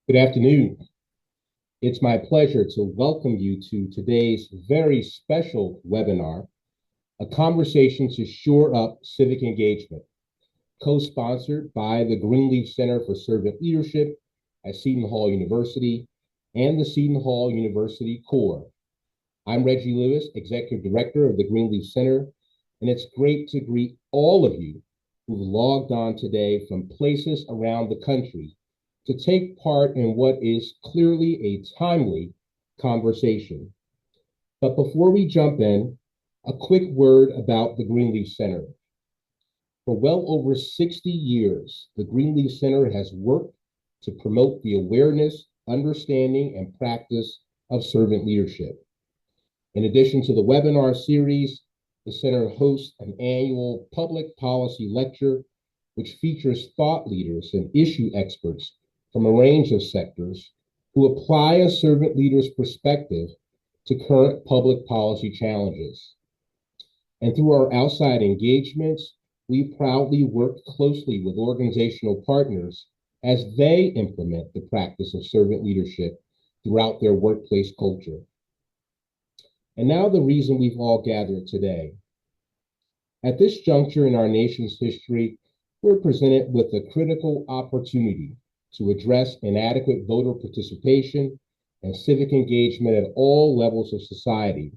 Good afternoon. It's my pleasure to welcome you to today's very special webinar, a conversation to shore up civic engagement, co-sponsored by the Greenleaf Center for Servant Leadership at Seton Hall University and the Seton Hall University Core. I'm Reggie Lewis, Executive Director of the Greenleaf Center, and it's great to greet all of you who've logged on today from places around the country to take part in what is clearly a timely conversation. But before we jump in, a quick word about the Greenleaf Center. For well over 60 years, the Greenleaf Center has worked to promote the awareness, understanding, and practice of servant leadership. In addition to the webinar series, the Center hosts an annual public policy lecture, which features thought leaders and issue experts from a range of sectors who apply a servant leader's perspective to current public policy challenges. And through our outside engagements, we proudly work closely with organizational partners as they implement the practice of servant leadership throughout their workplace culture. And now the reason we've all gathered today. At this juncture in our nation's history, we're presented with a critical opportunity to address inadequate voter participation and civic engagement at all levels of society,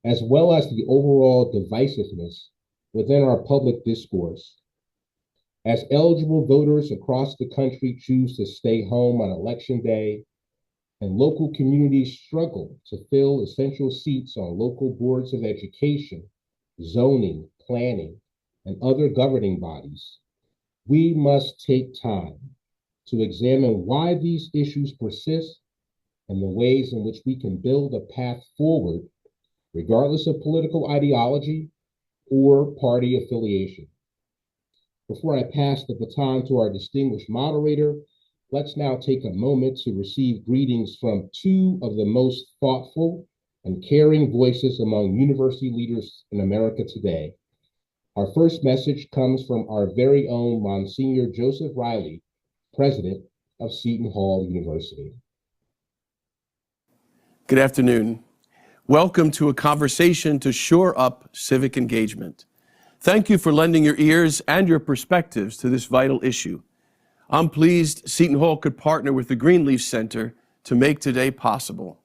as well as the overall divisiveness within our public discourse. As eligible voters across the country choose to stay home on election day, and local communities struggle to fill essential seats on local boards of education, zoning, planning, and other governing bodies, we must take time to examine why these issues persist and the ways in which we can build a path forward, regardless of political ideology or party affiliation. Before I pass the baton to our distinguished moderator, let's now take a moment to receive greetings from two of the most thoughtful and caring voices among university leaders in America today. Our first message comes from our very own Monsignor Joseph Reilly, President of Seton Hall University. Good afternoon. Welcome to a conversation to shore up civic engagement. Thank you for lending your ears and your perspectives to this vital issue. I'm pleased Seton Hall could partner with the Greenleaf Center to make today possible.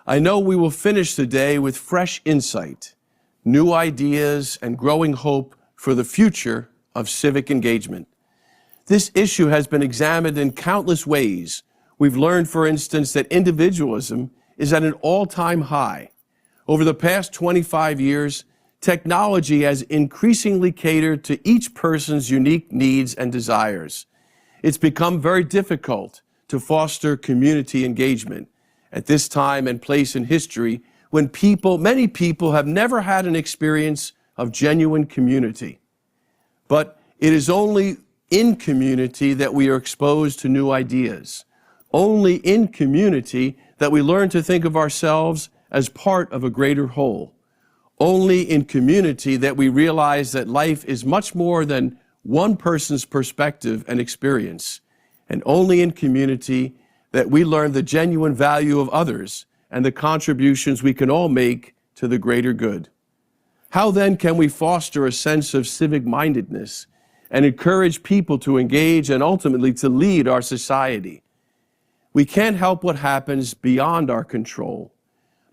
I know we will finish the day with fresh insight, new ideas, and growing hope for the future of civic engagement. This issue has been examined in countless ways. We've learned, for instance, that individualism is at an all-time high. Over the past 25 years, technology has increasingly catered to each person's unique needs and desires. It's become very difficult to foster community engagement at this time and place in history when many people have never had an experience of genuine community. But it is only in community that we are exposed to new ideas. Only in community that we learn to think of ourselves as part of a greater whole. Only in community that we realize that life is much more than one person's perspective and experience. And only in community that we learn the genuine value of others and the contributions we can all make to the greater good. How then can we foster a sense of civic mindedness and encourage people to engage and ultimately to lead our society? We can't help what happens beyond our control,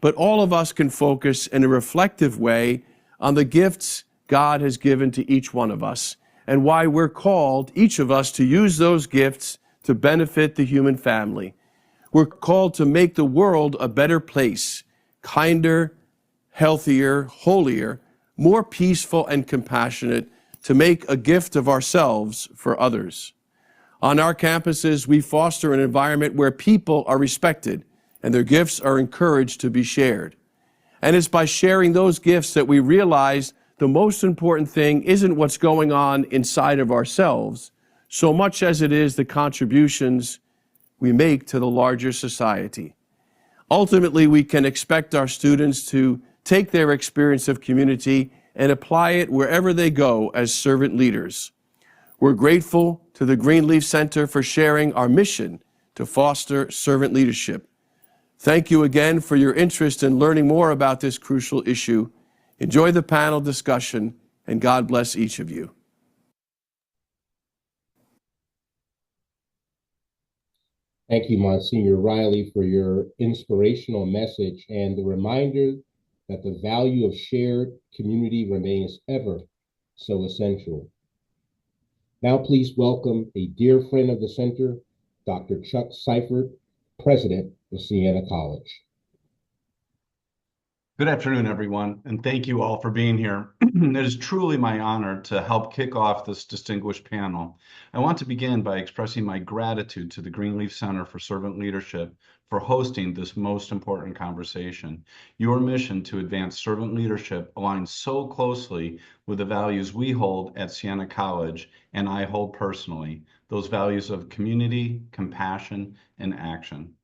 but all of us can focus in a reflective way on the gifts God has given to each one of us and why we're called, each of us, to use those gifts to benefit the human family. We're called to make the world a better place, kinder, healthier, holier, more peaceful and compassionate, to make a gift of ourselves for others. On our campuses, we foster an environment where people are respected and their gifts are encouraged to be shared. And it's by sharing those gifts that we realize the most important thing isn't what's going on inside of ourselves, so much as it is the contributions we make to the larger society. Ultimately, we can expect our students to take their experience of community and apply it wherever they go as servant leaders. We're grateful to the Greenleaf Center for sharing our mission to foster servant leadership. Thank you again for your interest in learning more about this crucial issue. Enjoy the panel discussion, and God bless each of you. Thank you, Monsignor Reilly, for your inspirational message and the reminder that the value of shared community remains ever so essential. Now, please welcome a dear friend of the Center, Dr. Chuck Seifert, President of Siena College. Good afternoon, everyone, and thank you all for being here. It is truly my honor to help kick off this distinguished panel. I want to begin by expressing my gratitude to the Greenleaf Center for Servant Leadership for hosting this most important conversation. Your mission to advance servant leadership aligns so closely with the values we hold at Siena College, and I hold personally, those values of community, compassion, and action.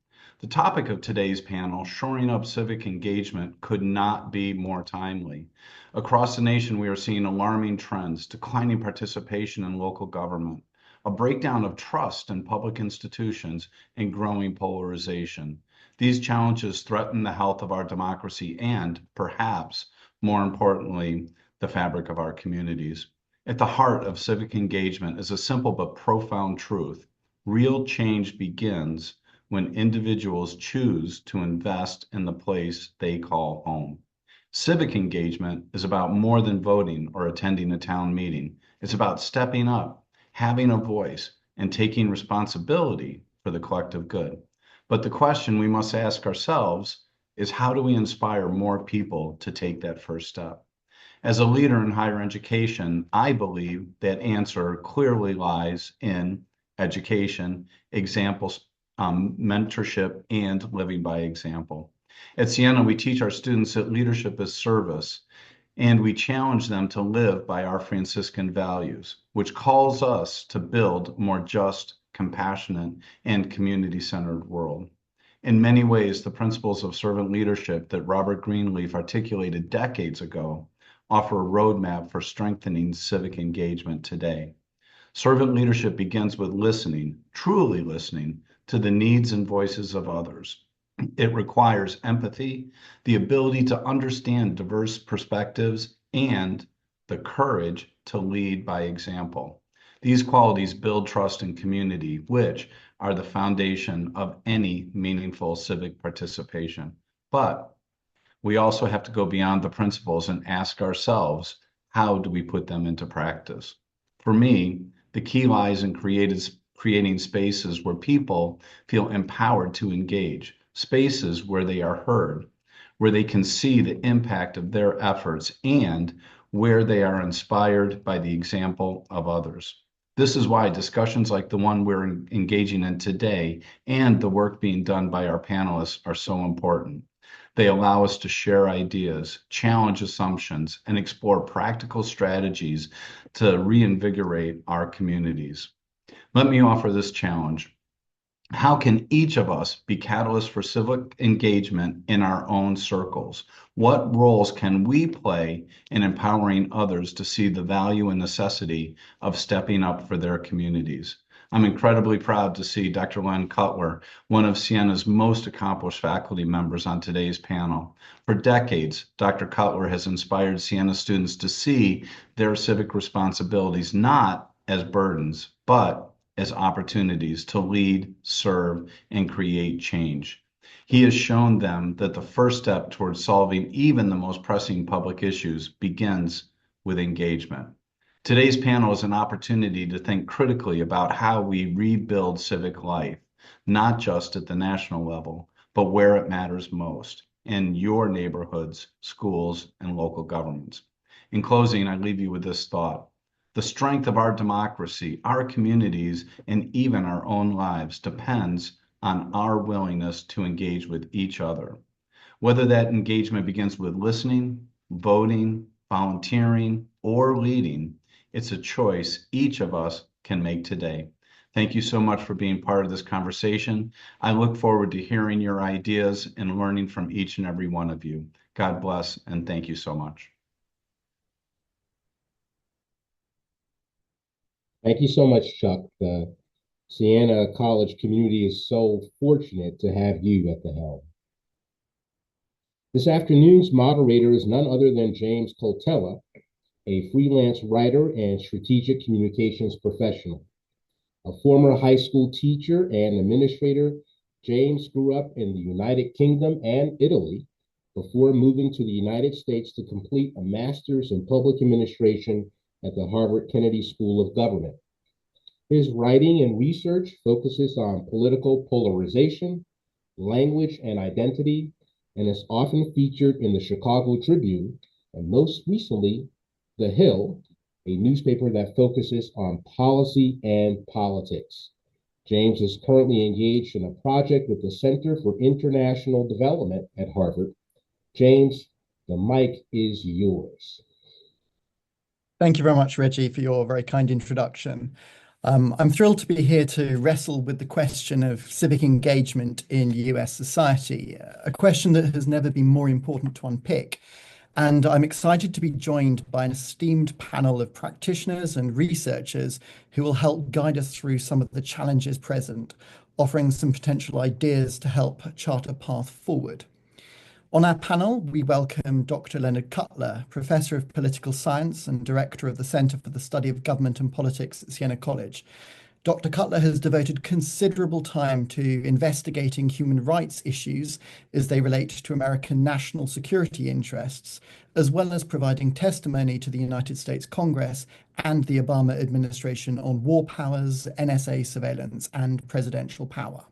The topic of today's panel, shoring up civic engagement, could not be more timely. Across the nation, we are seeing alarming trends, declining participation in local government, a breakdown of trust in public institutions, and growing polarization. These challenges threaten the health of our democracy and, perhaps more importantly, the fabric of our communities. At the heart of civic engagement is a simple but profound truth. Real change begins when individuals choose to invest in the place they call home. Civic engagement is about more than voting or attending a town meeting. It's about stepping up, having a voice, and taking responsibility for the collective good. But the question we must ask ourselves is, how do we inspire more people to take that first step? As a leader in higher education, I believe that answer clearly lies in education, examples, mentorship, and living by example. At Siena, we teach our students that leadership is service, and we challenge them to live by our Franciscan values, which calls us to build a more just, compassionate, and community-centered world. In many ways, the principles of servant leadership that Robert Greenleaf articulated decades ago offer a roadmap for strengthening civic engagement today. Servant leadership begins with listening, truly listening, to the needs and voices of others. It requires empathy, the ability to understand diverse perspectives, and the courage to lead by example. These qualities build trust and community, which are the foundation of any meaningful civic participation. But we also have to go beyond the principles and ask ourselves, how do we put them into practice? For me, the key lies in creating spaces where people feel empowered to engage, spaces where they are heard, where they can see the impact of their efforts, and where they are inspired by the example of others. This is why discussions like the one we're engaging in today and the work being done by our panelists are so important. They allow us to share ideas, challenge assumptions, and explore practical strategies to reinvigorate our communities. Let me offer this challenge. How can each of us be catalysts for civic engagement in our own circles? What roles can we play in empowering others to see the value and necessity of stepping up for their communities? I'm incredibly proud to see Dr. Len Cutler, one of Siena's most accomplished faculty members, on today's panel. For decades, Dr. Cutler has inspired Siena students to see their civic responsibilities not as burdens, but as opportunities to lead, serve, and create change. He has shown them that the first step towards solving even the most pressing public issues begins with engagement. Today's panel is an opportunity to think critically about how we rebuild civic life, not just at the national level, but where it matters most, in your neighborhoods, schools, and local governments. In closing, I leave you with this thought. The strength of our democracy, our communities, and even our own lives depends on our willingness to engage with each other. Whether that engagement begins with listening, voting, volunteering, or leading, it's a choice each of us can make today. Thank you so much for being part of this conversation. I look forward to hearing your ideas and learning from each and every one of you. God bless, and thank you so much. Thank you so much, Chuck. The Siena College community is so fortunate to have you at the helm. This afternoon's moderator is none other than James Coltella, a freelance writer and strategic communications professional. A former high school teacher and administrator, James grew up in the United Kingdom and Italy before moving to the United States to complete a master's in public administration at the Harvard Kennedy School of Government. His writing and research focuses on political polarization, language, and identity, and is often featured in the Chicago Tribune, and most recently, The Hill, a newspaper that focuses on policy and politics. James is currently engaged in a project with the Center for International Development at Harvard. James, the mic is yours. Thank you very much, Reggie, for your very kind introduction. I'm thrilled to be here to wrestle with the question of civic engagement in US society, a question that has never been more important to unpick. And I'm excited to be joined by an esteemed panel of practitioners and researchers who will help guide us through some of the challenges present, offering some potential ideas to help chart a path forward. On our panel, we welcome Dr. Leonard Cutler, Professor of Political Science and Director of the Center for the Study of Government and Politics at Siena College. Dr. Cutler has devoted considerable time to investigating human rights issues as they relate to American national security interests, as well as providing testimony to the United States Congress and the Obama administration on war powers, NSA surveillance, and presidential power.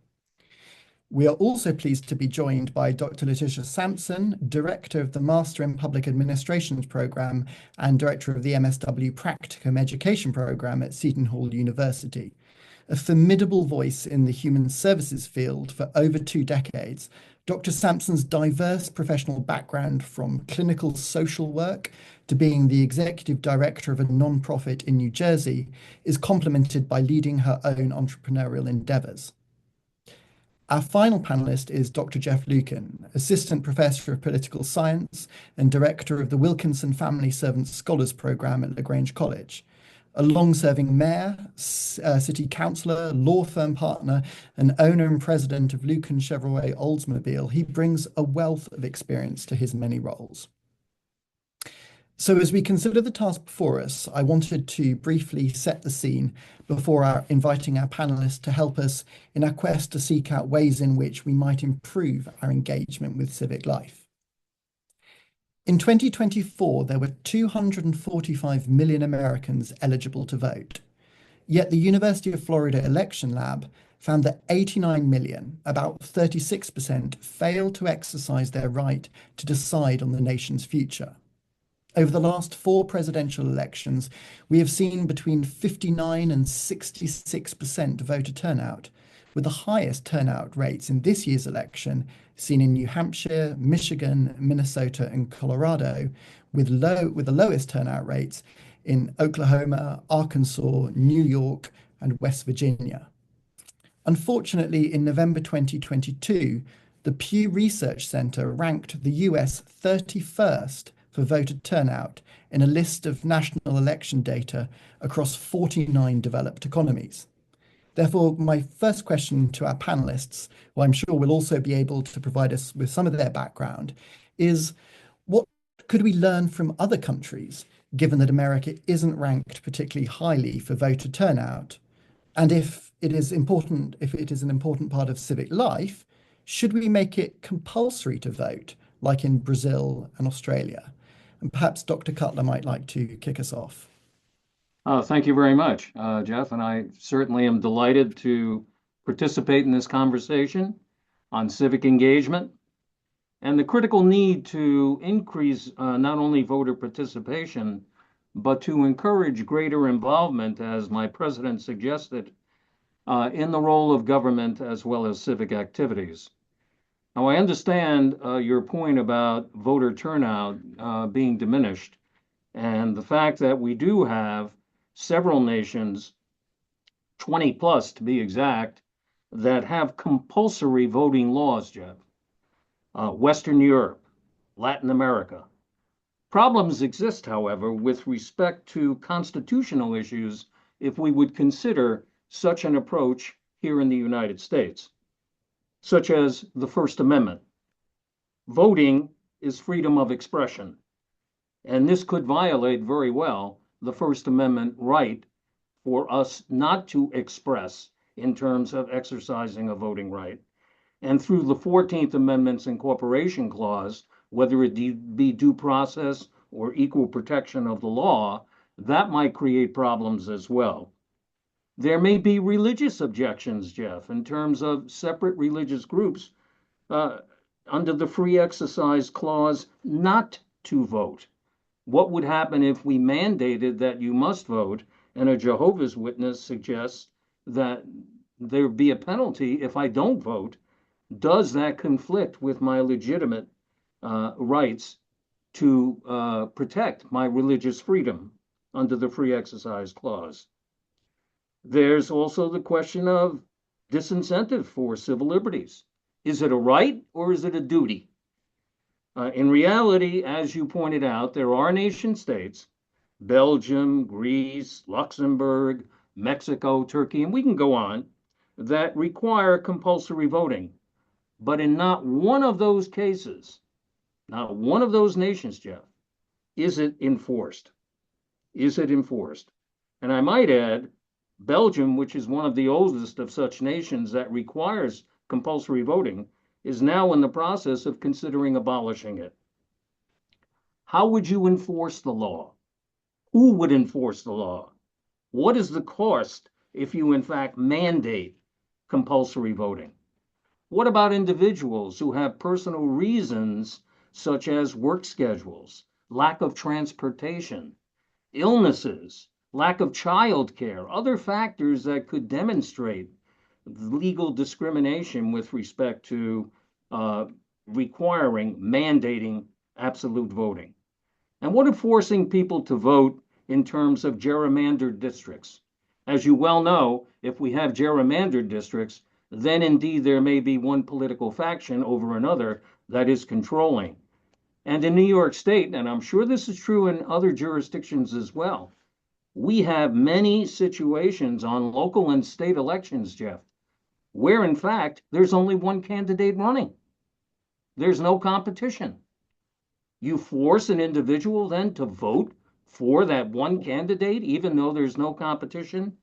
We are also pleased to be joined by Dr. Letitia Sampson, Director of the Master in Public Administrations Program and Director of the MSW Practicum Education Program at Seton Hall University. A formidable voice in the human services field for over 2 decades, Dr. Sampson's diverse professional background from clinical social work to being the executive director of a nonprofit in New Jersey is complemented by leading her own entrepreneurial endeavors. Our final panelist is Dr. Jeff Lukken, Assistant Professor of Political Science and Director of the Wilkinson Family Servant Scholars Program at LaGrange College. A long-serving mayor, city councillor, law firm partner, and owner and president of Lukken Chevrolet Oldsmobile, he brings a wealth of experience to his many roles. So as we consider the task before us, I wanted to briefly set the scene before inviting our panelists to help us in our quest to seek out ways in which we might improve our engagement with civic life. In 2024, there were 245 million Americans eligible to vote. Yet the University of Florida Election Lab found that 89 million, about 36%, failed to exercise their right to decide on the nation's future. Over the last 4 presidential elections, we have seen between 59 and 66% voter turnout, with the highest turnout rates in this year's election seen in New Hampshire, Michigan, Minnesota, and Colorado, with the lowest turnout rates in Oklahoma, Arkansas, New York, and West Virginia. Unfortunately, in November 2022, the Pew Research Center ranked the US 31st for voter turnout in a list of national election data across 49 developed economies. Therefore, my first question to our panelists, who I'm sure will also be able to provide us with some of their background, is what could we learn from other countries, given that America isn't ranked particularly highly for voter turnout? And if it is an important part of civic life, should we make it compulsory to vote, like in Brazil and Australia? And perhaps Dr. Cutler might like to kick us off. Thank you very much, Jeff, and I certainly am delighted to participate in this conversation on civic engagement and the critical need to increase not only voter participation, but to encourage greater involvement, as my president suggested, in the role of government as well as civic activities. Now, I understand your point about voter turnout being diminished, and the fact that we do have several nations, 20 plus to be exact, that have compulsory voting laws, Jeff. Western Europe, Latin America. Problems exist, however, with respect to constitutional issues if we would consider such an approach here in the United States, such as the First Amendment. Voting is freedom of expression, and this could violate very well the First Amendment right for us not to express in terms of exercising a voting right. And through the 14th Amendment's incorporation clause, whether it be due process or equal protection of the law, that might create problems as well. There may be religious objections, Jeff, in terms of separate religious groups under the free exercise clause not to vote. What would happen if we mandated that you must vote and a Jehovah's Witness suggests that there be a penalty if I don't vote? Does that conflict with my legitimate rights to protect my religious freedom under the free exercise clause? There's also the question of disincentive for civil liberties. Is it a right or is it a duty? In reality, as you pointed out, there are nation states, Belgium, Greece, Luxembourg, Mexico, Turkey, and we can go on, that require compulsory voting. But in not one of those cases, not one of those nations, Jeff, is it enforced. Is it enforced? And I might add, Belgium, which is one of the oldest of such nations that requires compulsory voting, is now in the process of considering abolishing it. How would you enforce the law? Who would enforce the law? What is the cost if you, in fact, mandate compulsory voting? What about individuals who have personal reasons, such as work schedules, lack of transportation, illnesses, lack of child care, other factors that could demonstrate legal discrimination with respect to mandating absolute voting? And what if forcing people to vote in terms of gerrymandered districts? As you well know, if we have gerrymandered districts, then indeed there may be one political faction over another that is controlling. And in New York State, and I'm sure this is true in other jurisdictions as well, we have many situations on local and state elections, Jeff, where in fact there's only one candidate running. There's no competition. You force an individual then to vote for that one candidate, even though there's no competition.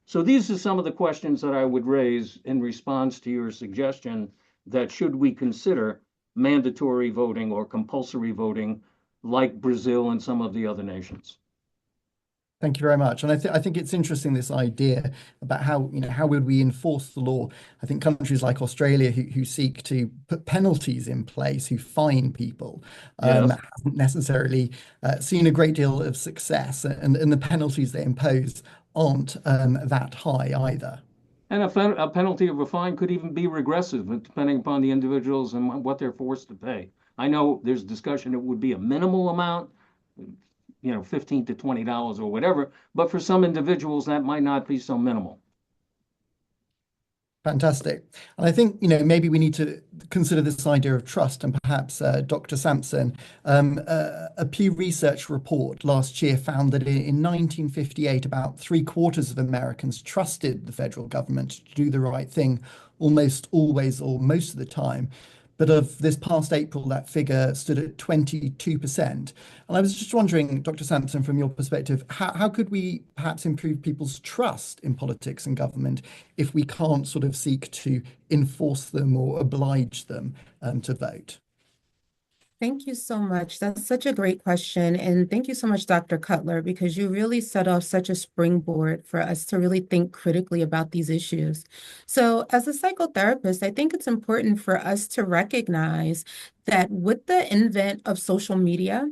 So these are some of the questions that I would raise in response to your suggestion that should we consider mandatory voting or compulsory voting like Brazil and some of the other nations. Thank you very much. And I think it's interesting, this idea about how, how would we enforce the law? I think countries like Australia who seek to put penalties in place, who fine people, Yes. haven't necessarily seen a great deal of success, and the penalties they impose aren't that high either. And a penalty of a fine could even be regressive, depending upon the individuals and what they're forced to pay. I know there's discussion it would be a minimal amount, $15 to $20 or whatever, but for some individuals that might not be so minimal. Fantastic. And I think, maybe we need to consider this idea of trust, and perhaps Dr. Sampson, a Pew Research report last year found that in 1958, about 3/4 of Americans trusted the federal government to do the right thing almost always or most of the time. But of this past April, that figure stood at 22%. And I was just wondering, Dr. Sampson, from your perspective, how could we perhaps improve people's trust in politics and government if we can't sort of seek to enforce them or oblige them to vote? Thank you so much. That's such a great question. And thank you so much, Dr. Cutler, because you really set off such a springboard for us to really think critically about these issues. So as a psychotherapist, I think it's important for us to recognize that with the advent of social media,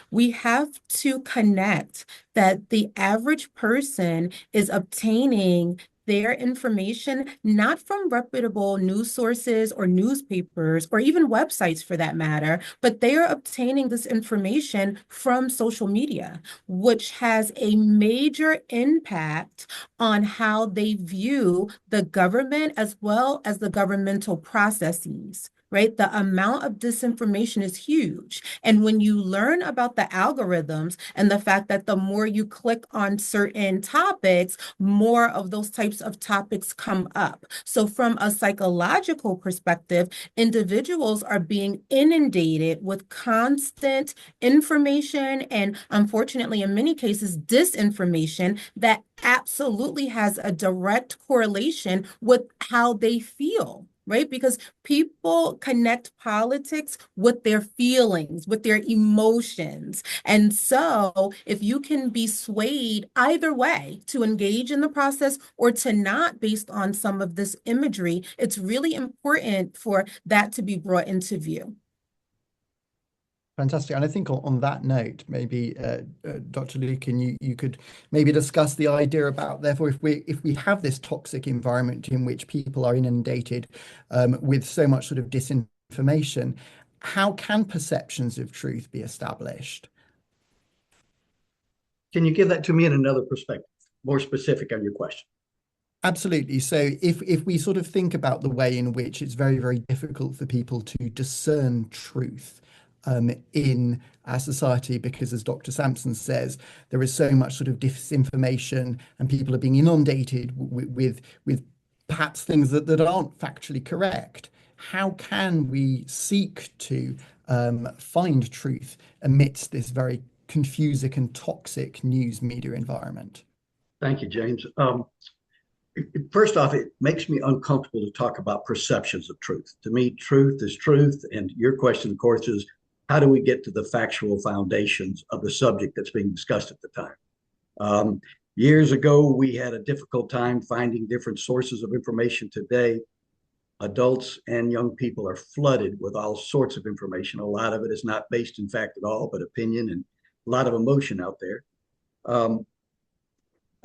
we have to connect that the average person is obtaining their information not from reputable news sources or newspapers or even websites for that matter, but they are obtaining this information from social media, which has a major impact on how they view the government as well as the governmental processes. right? The amount of disinformation is huge. And when you learn about the algorithms and the fact that the more you click on certain topics, more of those types of topics come up. So from a psychological perspective, individuals are being inundated with constant information and, unfortunately, in many cases, disinformation that absolutely has a direct correlation with how they feel, right? Because people connect politics with their feelings, with their emotions. And so if you can be swayed either way to engage in the process or to not based on some of this imagery, it's really important for that to be brought into view. Fantastic. And I think on that note, maybe Dr. Lukken, you could maybe discuss the idea about, therefore, if we have this toxic environment in which people are inundated with so much sort of disinformation, how can perceptions of truth be established? Can you give that to me in another perspective, more specific on your question? Absolutely. So if we sort of think about the way in which it's very, very difficult for people to discern truth in our society, because as Dr. Sampson says, there is so much sort of disinformation and people are being inundated with perhaps things that aren't factually correct. How can we seek to find truth amidst this very confusing and toxic news media environment? Thank you, James. First off, it makes me uncomfortable to talk about perceptions of truth. To me, truth is truth. And your question, of course, is how do we get to the factual foundations of the subject that's being discussed at the time? Years ago, we had a difficult time finding different sources of information. Today, adults and young people are flooded with all sorts of information. A lot of it is not based in fact at all, but opinion and a lot of emotion out there.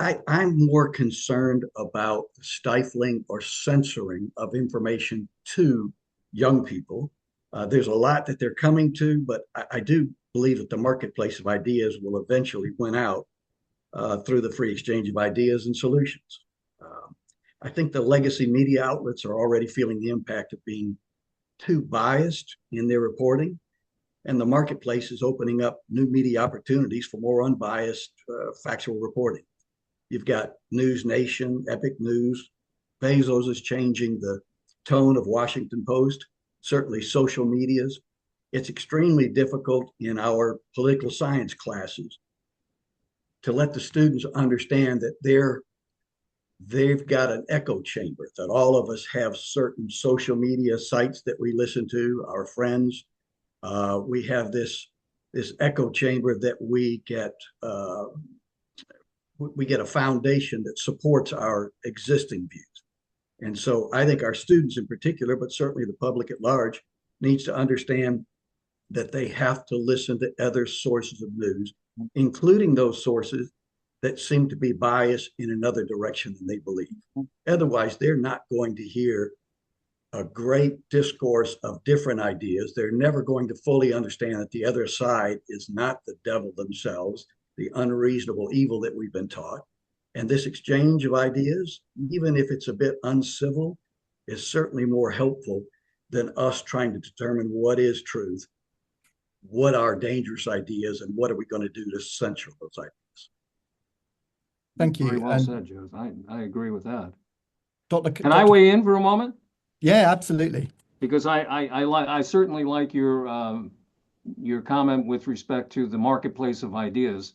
I'm more concerned about the stifling or censoring of information to young people. There's a lot that they're coming to, but I do believe that the marketplace of ideas will eventually win out through the free exchange of ideas and solutions. I think the legacy media outlets are already feeling the impact of being too biased in their reporting, and the marketplace is opening up new media opportunities for more unbiased, factual reporting. You've got News Nation, Epic News. Bezos is changing the tone of Washington Post, certainly social medias. It's extremely difficult in our political science classes to let the students understand that they've got an echo chamber, that all of us have certain social media sites that we listen to, our friends. We have this echo chamber that we get a foundation that supports our existing views. And so I think our students in particular, but certainly the public at large, needs to understand that they have to listen to other sources of news, including those sources that seem to be biased in another direction than they believe. Otherwise, they're not going to hear a great discourse of different ideas. They're never going to fully understand that the other side is not the devil themselves, the unreasonable evil that we've been taught. And this exchange of ideas, even if it's a bit uncivil, is certainly more helpful than us trying to determine what is truth, what are dangerous ideas, and what are we going to do to censor those ideas. Thank you. Very well said, Joe. I agree with that. Can I weigh in for a moment? Yeah, absolutely. Because I certainly like your comment with respect to the marketplace of ideas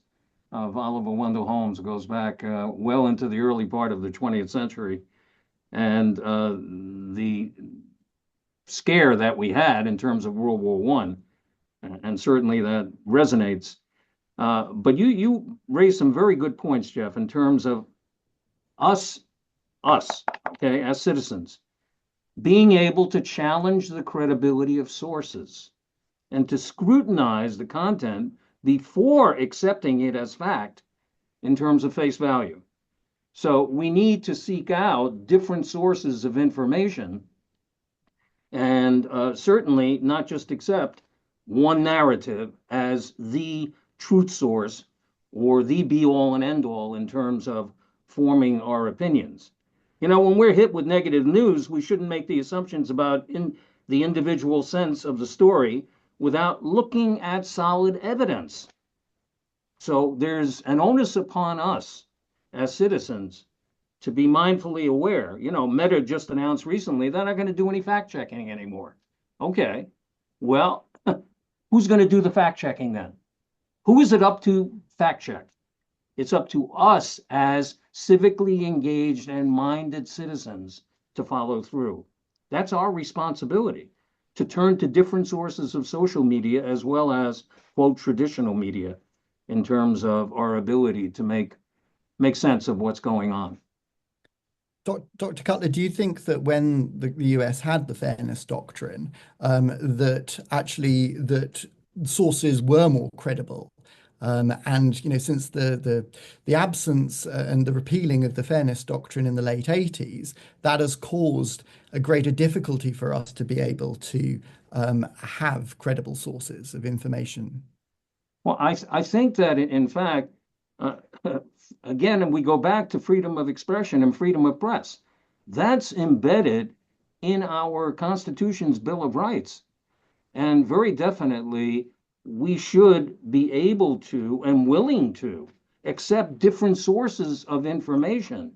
of Oliver Wendell Holmes. Goes back well into the early part of the 20th century, and the scare that we had in terms of World War I, and certainly that resonates. But you raised some very good points, Jeff, in terms of us, okay, as citizens, being able to challenge the credibility of sources and to scrutinize the content before accepting it as fact in terms of face value. So we need to seek out different sources of information and certainly not just accept one narrative as the truth source or the be-all and end-all in terms of forming our opinions. You know, when we're hit with negative news, we shouldn't make the assumptions about the individual sense of the story without looking at solid evidence. So there's an onus upon us as citizens to be mindfully aware. You know, Meta just announced recently they're not going to do any fact checking anymore. Okay, well, who's going to do the fact checking then? Who is it up to fact check? It's up to us as civically engaged and minded citizens to follow through. That's our responsibility, to turn to different sources of social media as well as, quote, traditional media in terms of our ability to make sense of what's going on. Dr. Cutler, do you think that when the US had the fairness doctrine, that actually that sources were more credible? And you know, since the absence and the repealing of the fairness doctrine in the late 80s, that has caused a greater difficulty for us to be able to have credible sources of information. Well, I think that in fact, again, we go back to freedom of expression and freedom of press. That's embedded in our Constitution's Bill of Rights. And very definitely, we should be able to and willing to accept different sources of information.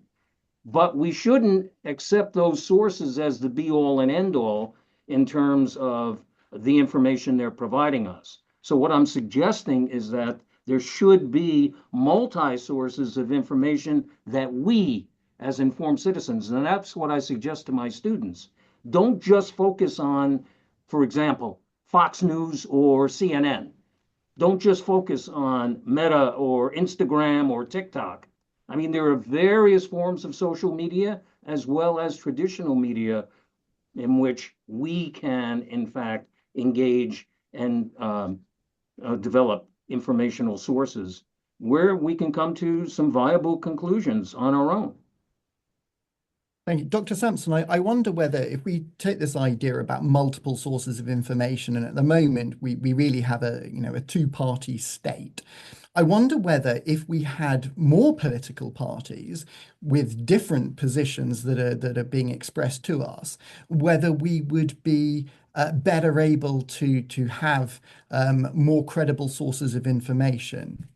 But we shouldn't accept those sources as the be-all and end-all in terms of the information they're providing us. So what I'm suggesting is that there should be multi-sources of information that we, as informed citizens, and that's what I suggest to my students, don't just focus on, for example, Fox News or CNN. Don't just focus on Meta or Instagram or TikTok. I mean, there are various forms of social media as well as traditional media in which we can, in fact, engage and develop informational sources where we can come to some viable conclusions on our own. Thank you. Dr. Sampson, I wonder whether if we take this idea about multiple sources of information, and at the moment we really have a two-party state, I wonder whether if we had more political parties with different positions that are being expressed to us, whether we would be better able to have more credible sources of information.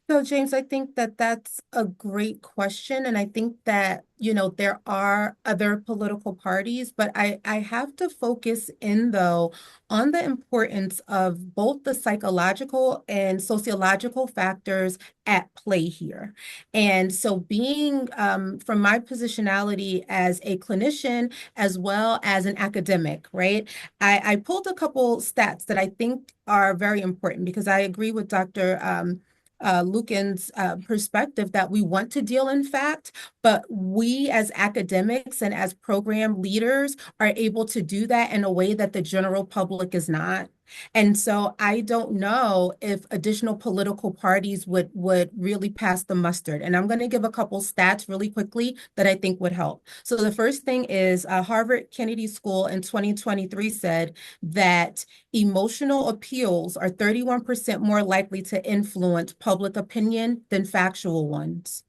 So, James, I think that that's a great question. And I think that, you know, there are other political parties, but I have to focus in, though, on the importance of both the psychological and sociological factors at play here. And so being from my positionality as a clinician as well as an academic, right, I pulled a couple stats that I think are very important because I agree with Dr. Lukken's perspective that we want to deal in fact, but we as academics and as program leaders are able to do that in a way that the general public is not. And so I don't know if additional political parties would really pass the mustard. And I'm going to give a couple stats really quickly that I think would help. So the first thing is Harvard Kennedy School in 2023 said that emotional appeals are 31% more likely to influence public opinion than factual ones.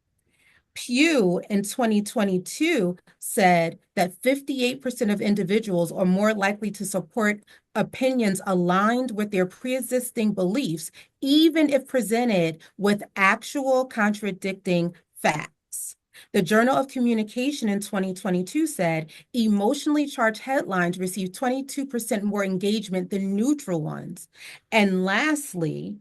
Pew in 2022 said that 58% of individuals are more likely to support opinions aligned with their pre-existing beliefs, even if presented with actual contradicting facts. The Journal of Communication in 2022 said emotionally charged headlines received 22% more engagement than neutral ones. And lastly,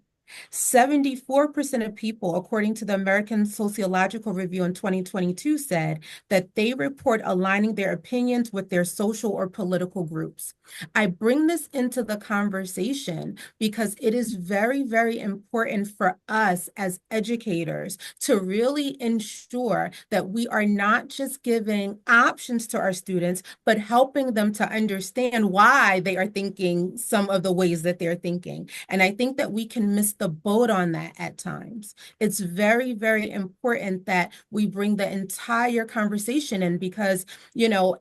74% of people, according to the American Sociological Review in 2022, said that they report aligning their opinions with their social or political groups. I bring this into the conversation because it is very, very important for us as educators to really ensure that we are not just giving options to our students, but helping them to understand why they are thinking some of the ways that they're thinking. And I think that we can miss missed the boat on that at times. It's very, very important that we bring the entire conversation in because,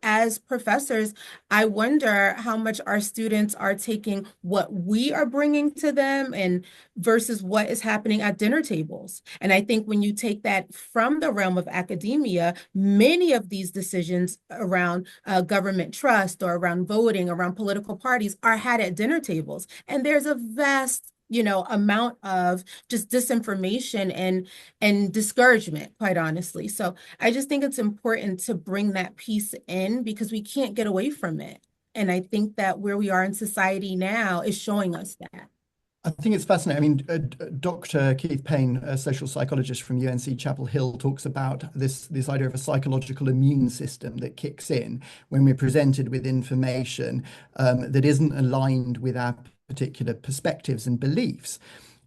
as professors, I wonder how much our students are taking what we are bringing to them and versus what is happening at dinner tables. And I think when you take that from the realm of academia, many of these decisions around government trust or around voting, around political parties are had at dinner tables. And there's a vast amount of just disinformation and discouragement, quite honestly. So I just think it's important to bring that piece in because we can't get away from it. And I think that where we are in society now is showing us that. I think it's fascinating. I mean, Dr. Keith Payne, a social psychologist from UNC Chapel Hill, talks about this idea of a psychological immune system that kicks in when we're presented with information that isn't aligned with our particular perspectives and beliefs.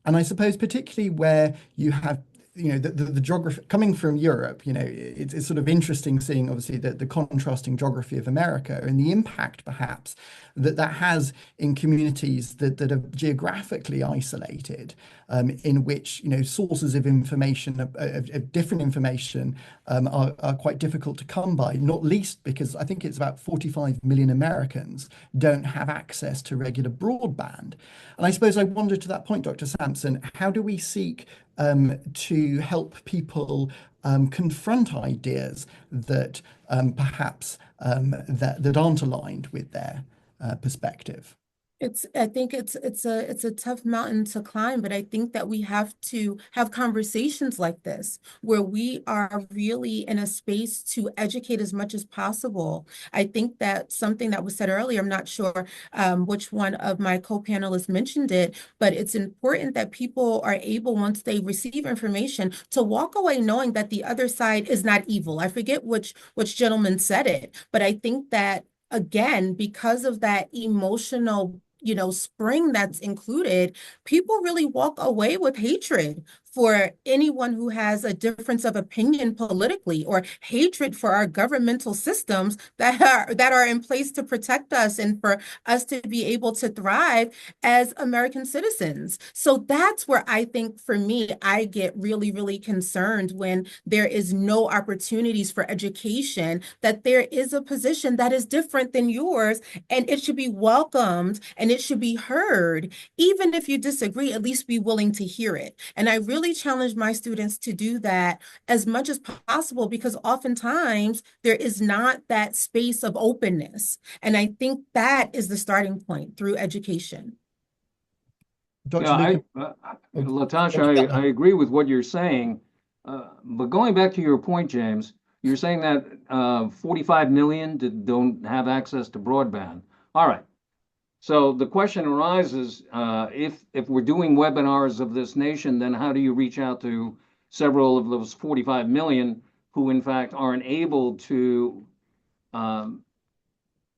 And I suppose particularly where you have the geography coming from Europe, it's sort of interesting seeing obviously the contrasting geography of America and the impact perhaps that has in communities that are geographically isolated, in which sources of information of different information are quite difficult to come by, not least because I think it's about 45 million Americans don't have access to regular broadband. And I suppose I wonder to that point, Dr. Sampson, how do we seek to help people confront ideas that perhaps that aren't aligned with their perspective? I think it's a tough mountain to climb, but I think that we have to have conversations like this where we are really in a space to educate as much as possible. I think that something that was said earlier, I'm not sure which one of my co-panelists mentioned it, but it's important that people are able, once they receive information, to walk away knowing that the other side is not evil. I forget which gentleman said it, but I think that again, because of that emotional spring that's included, people really walk away with hatred for anyone who has a difference of opinion politically or hatred for our governmental systems that are in place to protect us and for us to be able to thrive as American citizens. So that's where I think for me, I get really, really concerned when there is no opportunities for education, that there is a position that is different than yours and it should be welcomed and it should be heard. Even if you disagree, at least be willing to hear it. And I really challenge my students to do that as much as possible because oftentimes there is not that space of openness. And I think that is the starting point through education. Dr. Latasha, I agree with what you're saying. But going back to your point, James, you're saying that 45 million don't have access to broadband. All right. So the question arises, if we're doing webinars of this nation, then how do you reach out to several of those 45 million who in fact aren't able to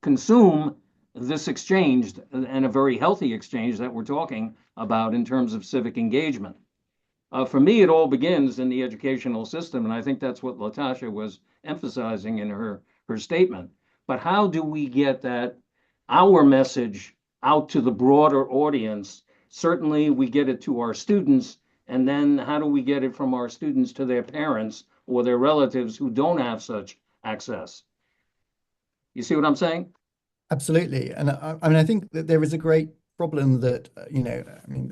consume this exchange and a very healthy exchange that we're talking about in terms of civic engagement? For me, it all begins in the educational system, and I think that's what Latasha was emphasizing in her statement. But how do we get our message out to the broader audience? Certainly we get it to our students, and then how do we get it from our students to their parents or their relatives who don't have such access? You see what I'm saying? Absolutely. And I mean, I think that there is a great problem that,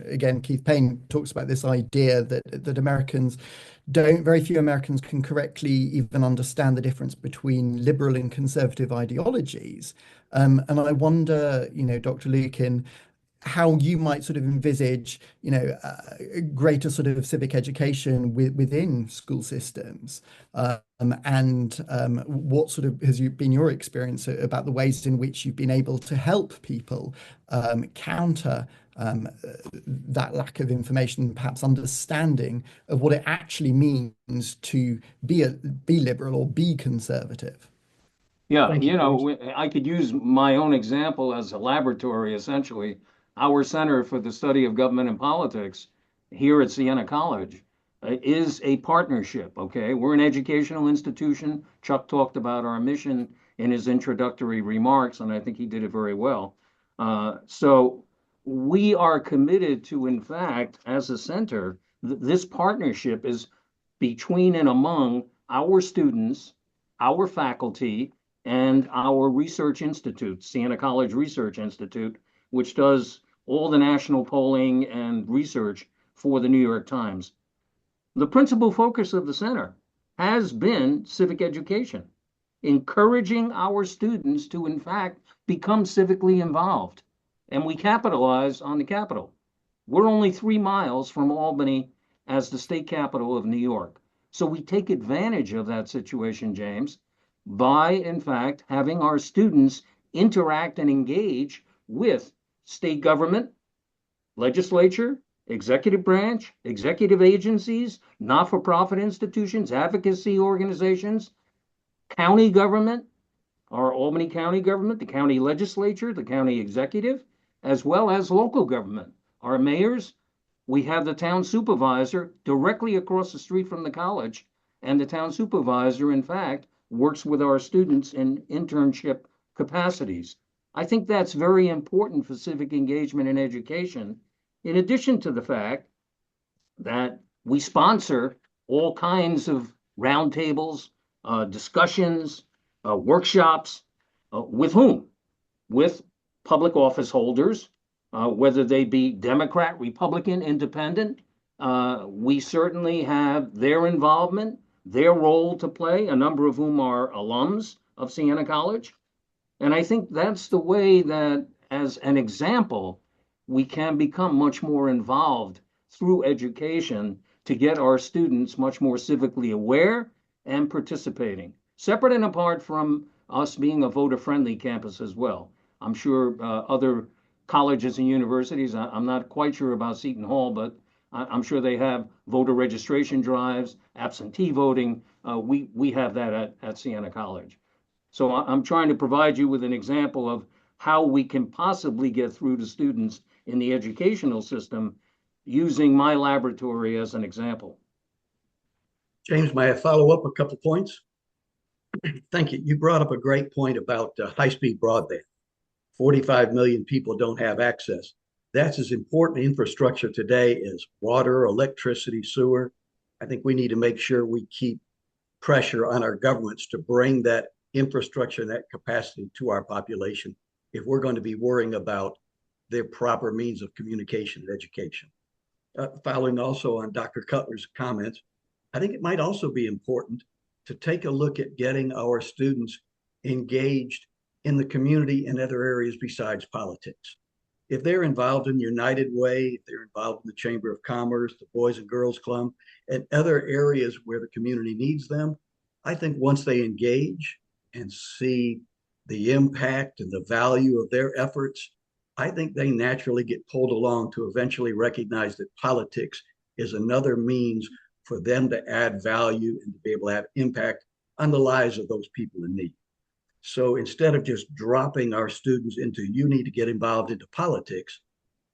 again, Keith Payne talks about this idea that Americans very few Americans can correctly even understand the difference between liberal and conservative ideologies. And I wonder, Dr. Lukken, how you might sort of envisage, greater sort of civic education within school systems, and what sort of has been your experience about the ways in which you've been able to help people counter that lack of information, perhaps understanding of what it actually means to be liberal or be conservative. Yeah, I could use my own example as a laboratory, essentially. Our Center for the Study of Government and Politics here at Siena College is a partnership, okay? We're an educational institution. Chuck talked about our mission in his introductory remarks, and I think he did it very well. So we are committed to, in fact, as a center, this partnership is between and among our students, our faculty, and our research institute, Siena College Research Institute, which does all the national polling and research for the New York Times. The principal focus of the center has been civic education, encouraging our students to, in fact, become civically involved. And we capitalize on the capital. We're only 3 miles from Albany as the state capital of New York. So we take advantage of that situation, James, by, in fact, having our students interact and engage with state government, legislature, executive branch, executive agencies, not-for-profit institutions, advocacy organizations, county government, our Albany County government, the county legislature, the county executive, as well as local government, our mayors. We have the town supervisor directly across the street from the college, and the town supervisor, in fact, works with our students in internship capacities. I think that's very important for civic engagement and education, in addition to the fact that we sponsor all kinds of roundtables, discussions, workshops. With whom? With public office holders, whether they be Democrat, Republican, Independent. We certainly have their involvement, their role to play, a number of whom are alums of Siena College. And I think that's the way that, as an example, we can become much more involved through education to get our students much more civically aware and participating, separate and apart from us being a voter-friendly campus as well. I'm sure other colleges and universities, I'm not quite sure about Seton Hall, but I'm sure they have voter registration drives, absentee voting. We have that at Siena College. So I'm trying to provide you with an example of how we can possibly get through to students in the educational system using my laboratory as an example. James, may I follow up a couple points? Thank you. You brought up a great point about high-speed broadband. 45 million people don't have access. That's as important infrastructure today as water, electricity, sewer. I think we need to make sure we keep pressure on our governments to bring that infrastructure and that capacity to our population if we're going to be worrying about their proper means of communication and education. Following also on Dr. Cutler's comments, I think it might also be important to take a look at getting our students engaged in the community and other areas besides politics. If they're involved in United Way, if they're involved in the Chamber of Commerce, the Boys and Girls Club, and other areas where the community needs them, I think once they engage and see the impact and the value of their efforts, I think they naturally get pulled along to eventually recognize that politics is another means for them to add value and to be able to have impact on the lives of those people in need. So instead of just dropping our students into, you need to get involved into politics,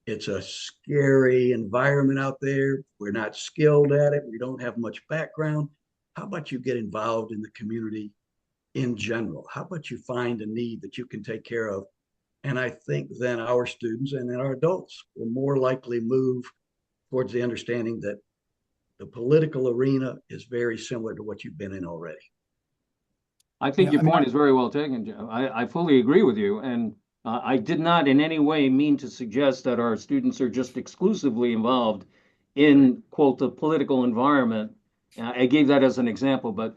it's a scary environment out there. We're not skilled at it. We don't have much background. How about you get involved in the community in general? How about you find a need that you can take care of? And I think then our students and then our adults will more likely move towards the understanding that the political arena is very similar to what you've been in already. I think your point is very well taken, Joe. I fully agree with you. And I did not in any way mean to suggest that our students are just exclusively involved in, quote, the political environment. I gave that as an example, but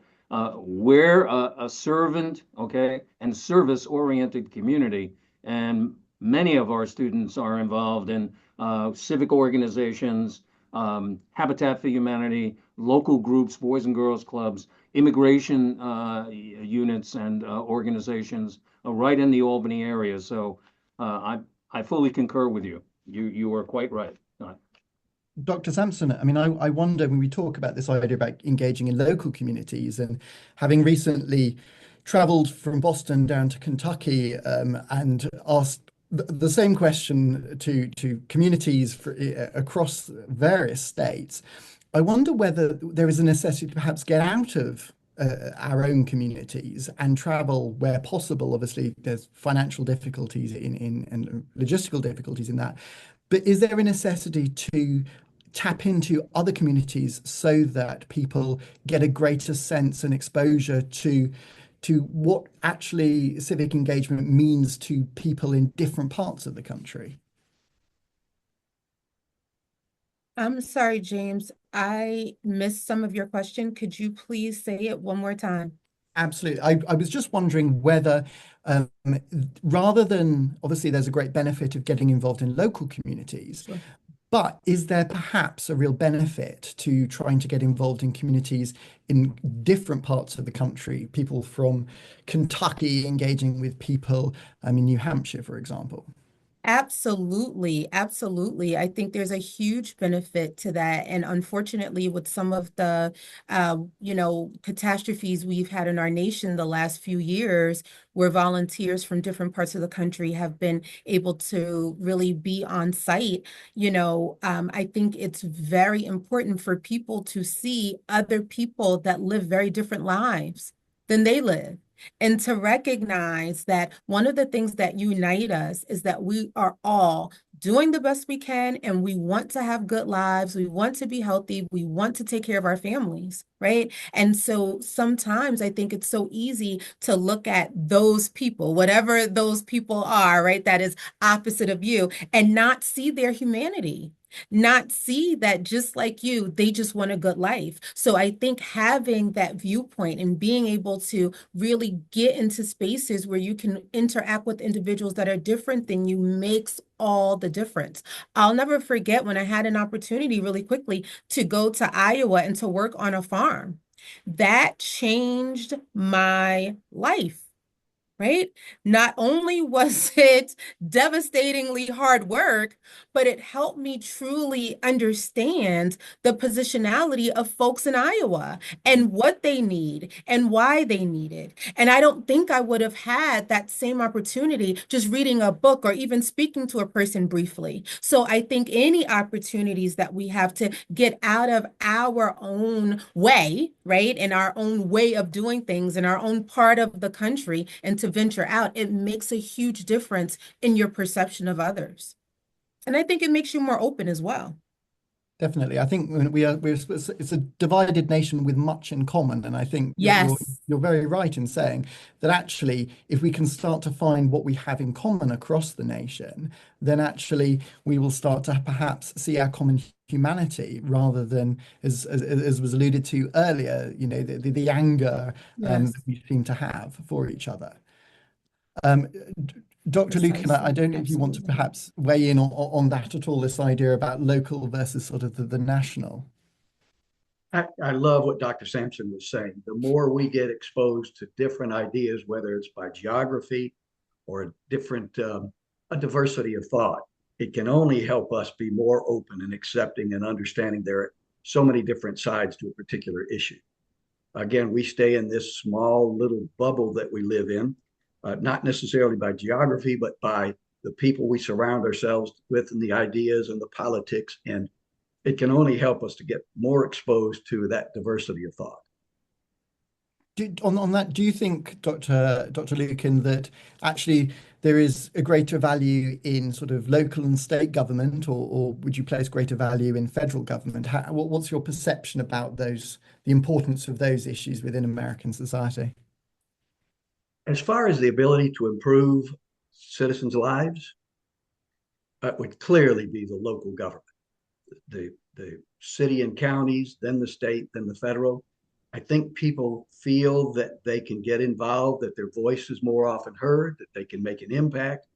we're a servant, okay, and service-oriented community. And many of our students are involved in civic organizations, Habitat for Humanity, local groups, Boys and Girls Clubs, immigration units and organizations right in the Albany area. So I fully concur with you. You are quite right. Dr. Sampson, I mean, I wonder when we talk about this idea about engaging in local communities, and having recently traveled from Boston down to Kentucky and asked the same question to communities across various states, I wonder whether there is a necessity to perhaps get out of our own communities and travel where possible. Obviously, there's financial difficulties and logistical difficulties in that. But is there a necessity to tap into other communities so that people get a greater sense and exposure to what actually civic engagement means to people in different parts of the country? I'm sorry, James. I missed some of your question. Could you please say it one more time? Absolutely. I was just wondering whether, rather than, obviously, there's a great benefit of getting involved in local communities, Sure. but is there perhaps a real benefit to trying to get involved in communities in different parts of the country, people from Kentucky engaging with people in New Hampshire, for example? Absolutely, absolutely. I think there's a huge benefit to that. And unfortunately, with some of the, catastrophes we've had in our nation the last few years, where volunteers from different parts of the country have been able to really be on site, I think it's very important for people to see other people that live very different lives than they live. And to recognize that one of the things that unite us is that we are all doing the best we can and we want to have good lives. We want to be healthy. We want to take care of our families, right? And so sometimes I think it's so easy to look at those people, whatever those people are, right? That is opposite of you, and not see their humanity. Not see that just like you, they just want a good life. So I think having that viewpoint and being able to really get into spaces where you can interact with individuals that are different than you makes all the difference. I'll never forget when I had an opportunity really quickly to go to Iowa and to work on a farm. That changed my life. Right? Not only was it devastatingly hard work, but it helped me truly understand the positionality of folks in Iowa and what they need and why they need it. And I don't think I would have had that same opportunity just reading a book or even speaking to a person briefly. So I think any opportunities that we have to get out of our own way, right, and our own way of doing things in our own part of the country and to venture out, it makes a huge difference in your perception of others. And I think it makes you more open as well. Definitely. I think it's a divided nation with much in common. And I think Yes. you're very right in saying that actually, if we can start to find what we have in common across the nation, then actually we will start to perhaps see our common humanity rather than, as was alluded to earlier, the anger Yes. that we seem to have for each other. Dr. Lukken, I Precisely. don't know if you want to Absolutely. perhaps weigh in on that at all, this idea about local versus sort of the national. I love what Dr. Sampson was saying. The more we get exposed to different ideas, whether it's by geography or a diversity of thought, it can only help us be more open and accepting and understanding there are so many different sides to a particular issue. Again, we stay in this small little bubble that we live in, not necessarily by geography, but by the people we surround ourselves with and the ideas and the politics. And it can only help us to get more exposed to that diversity of thought. On that, do you think, Dr. Lukken, that actually there is a greater value in sort of local and state government, or would you place greater value in federal government? What's your perception about the importance of those issues within American society? As far as the ability to improve citizens' lives, that would clearly be the local government, the city and counties, then the state, then the federal. I think people feel that they can get involved, that their voice is more often heard, that they can make an impact.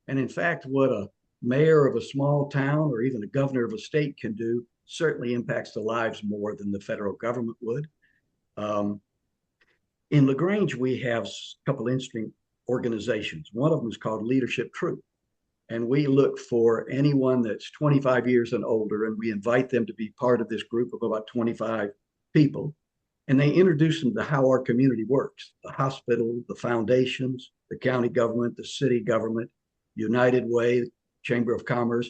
And in fact, what a mayor of a small town or even a governor of a state can do certainly impacts the lives more than the federal government would. In LaGrange, we have a couple of interesting organizations. One of them is called Leadership Troop. And we look for anyone that's 25 years and older, and we invite them to be part of this group of about 25 people. And they introduce them to how our community works, the hospital, the foundations, the county government, the city government, United Way, Chamber of Commerce.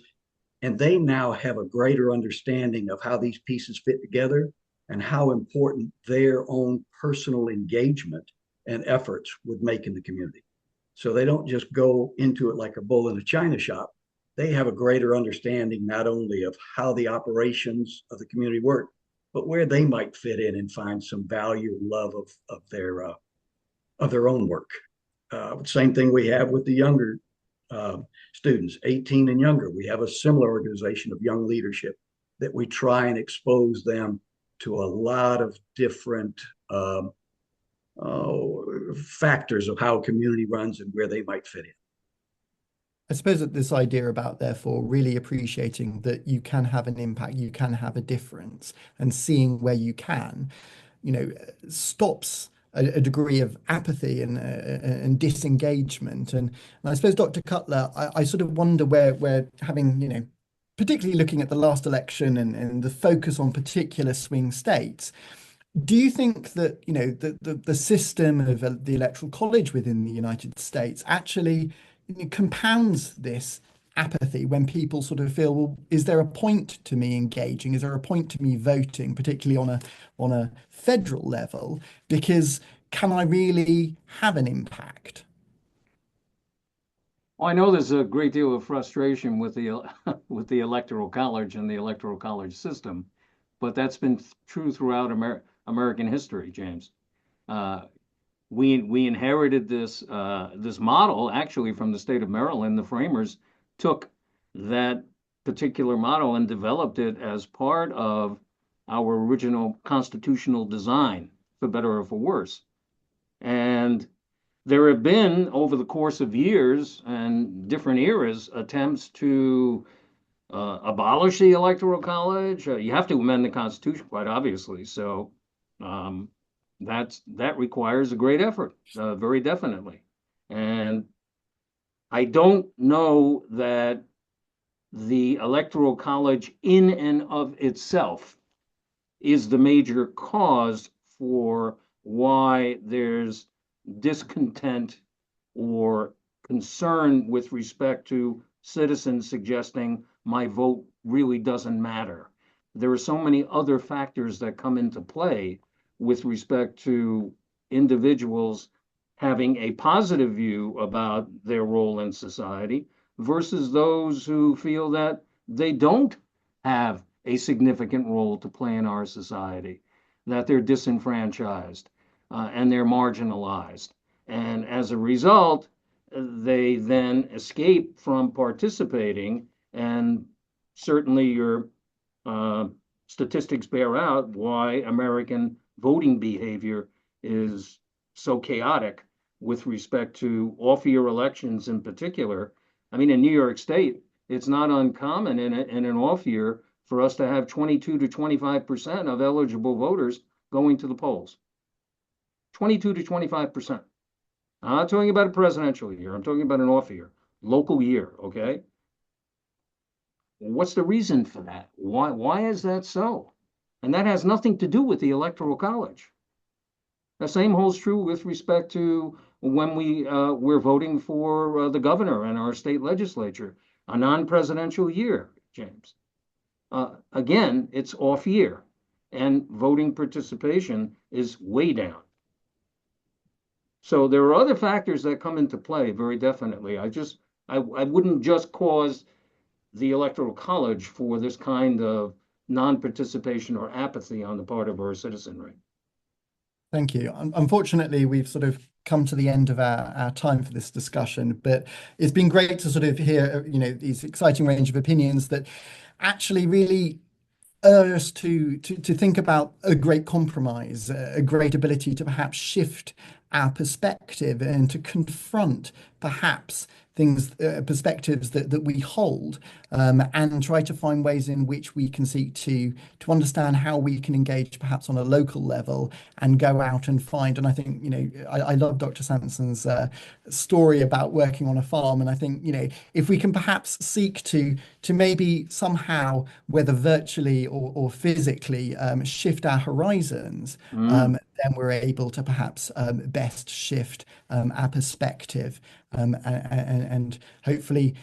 And they now have a greater understanding of how these pieces fit together. and how important their own personal engagement and efforts would make in the community. So they don't just go into it like a bull in a china shop. They have a greater understanding not only of how the operations of the community work, but where they might fit in and find some value and love of their own work. Same thing we have with the younger students, 18 and younger. We have a similar organization of young leadership that we try and expose them to a lot of different factors of how a community runs and where they might fit in. I suppose that this idea about, therefore, really appreciating that you can have an impact, you can have a difference, and seeing where you can, stops a degree of apathy and disengagement. And I suppose, Dr. Cutler, I sort of wonder where having, particularly looking at the last election and the focus on particular swing states, do you think that, the system of the Electoral College within the United States actually compounds this apathy when people sort of feel, well, is there a point to me engaging? Is there a point to me voting, particularly on a federal level? Because can I really have an impact? Well, I know there's a great deal of frustration with the with the Electoral College and the Electoral College system, but that's been true throughout American history, James. We inherited this this model actually from the state of Maryland. The framers took that particular model and developed it as part of our original constitutional design, for better or for worse. And there have been, over the course of years and different eras, attempts to abolish the Electoral College. You have to amend the Constitution, quite obviously. So that requires a great effort, very definitely. And I don't know that the Electoral College in and of itself is the major cause for why there's discontent or concern with respect to citizens suggesting my vote really doesn't matter. There are so many other factors that come into play with respect to individuals having a positive view about their role in society versus those who feel that they don't have a significant role to play in our society, that they're disenfranchised and they're marginalized. And as a result, they then escape from participating. And certainly your statistics bear out why American voting behavior is so chaotic with respect to off-year elections in particular. I mean, in New York State, it's not uncommon in an off year for us to have 22 to 25% of eligible voters going to the polls. 22 to 25%. I'm not talking about a presidential year. I'm talking about an off year, local year, okay? What's the reason for that? Why is that so? And that has nothing to do with the Electoral College. The same holds true with respect to when we're voting for the governor and our state legislature, a non-presidential year, James. Again, it's off year, and voting participation is way down. So there are other factors that come into play, very definitely. I wouldn't just cause the Electoral College for this kind of non-participation or apathy on the part of our citizenry. Thank you. Unfortunately, we've sort of come to the end of our time for this discussion, but it's been great to sort of hear, these exciting range of opinions that actually really urge us to think about a great compromise, a great ability to perhaps shift our perspective and to confront perhaps things, perspectives that we hold, and try to find ways in which we can seek to understand how we can engage perhaps on a local level and go out and find. And I think, I love Dr. Sampson's story about working on a farm. And I think, if we can perhaps seek to maybe somehow, whether virtually or physically, shift our horizons, then we're able to perhaps best shift our perspective, and hopefully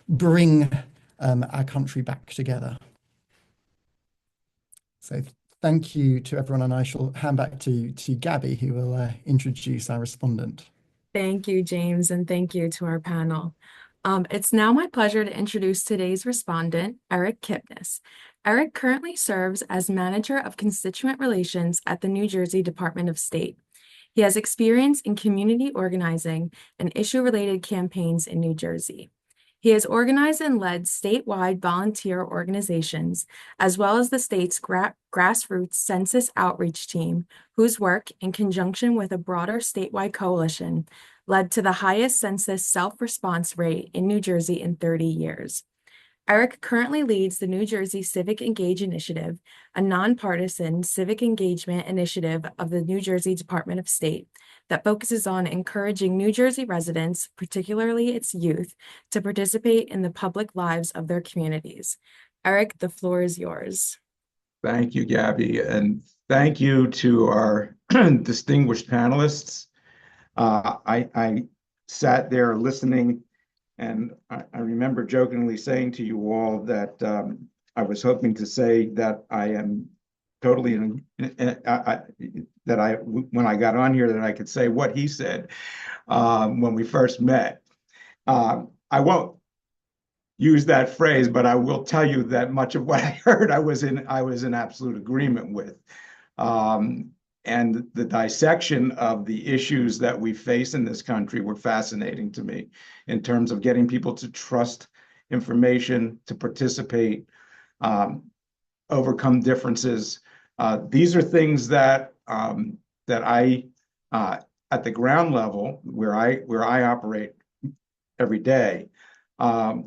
bring our country back together. So Thank you to everyone, and I shall hand back to Gabby, who will introduce our respondent. Thank you, James, and thank you to our panel. It's now my pleasure to introduce today's respondent, Eric Kipnis. Eric currently serves as Manager of Constituent Relations at the New Jersey Department of State. He has experience in community organizing and issue-related campaigns in New Jersey. He has organized and led statewide volunteer organizations, as well as the state's grassroots census outreach team, whose work, in conjunction with a broader statewide coalition, led to the highest census self-response rate in New Jersey in 30 years. Eric currently leads the New Jersey Civic Engage Initiative, a nonpartisan civic engagement initiative of the New Jersey Department of State that focuses on encouraging New Jersey residents, particularly its youth, to participate in the public lives of their communities. Eric, the floor is yours. Thank you, Gabby, and thank you to our distinguished panelists. I sat there listening, and I remember jokingly saying to you all that I was hoping to say that I am totally when I got on here, that I could say what he said when we first met. I won't use that phrase, but I will tell you that much of what I heard, I was in absolute agreement with. And the dissection of the issues that we face in this country were fascinating to me in terms of getting people to trust information, to participate, overcome differences. These are things that I, at the ground level, where I operate every day,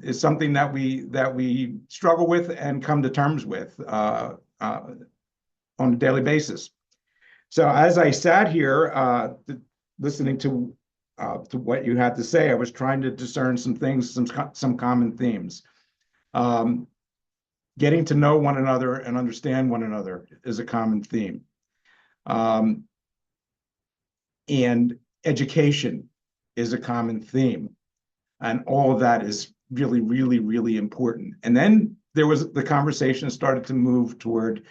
is something that we struggle with and come to terms with on a daily basis. So as I sat here listening to what you had to say, I was trying to discern some things, some common themes. Getting to know one another and understand one another is a common theme. And education is a common theme. And all of that is really, really, really important. And then there was the conversation started to move toward,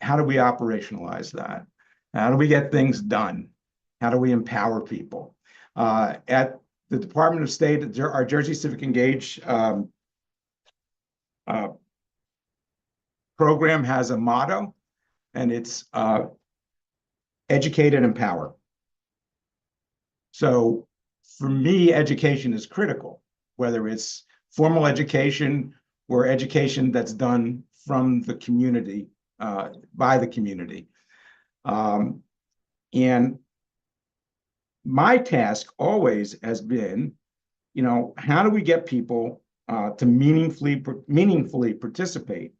how do we operationalize that? How do we get things done? How do we empower people? At the Department of State, our Jersey Civic Engage program has a motto, and it's educate and empower. So for me, education is critical, whether it's formal education or education that's done from the community, by the community. And my task always has been, how do we get people to meaningfully participate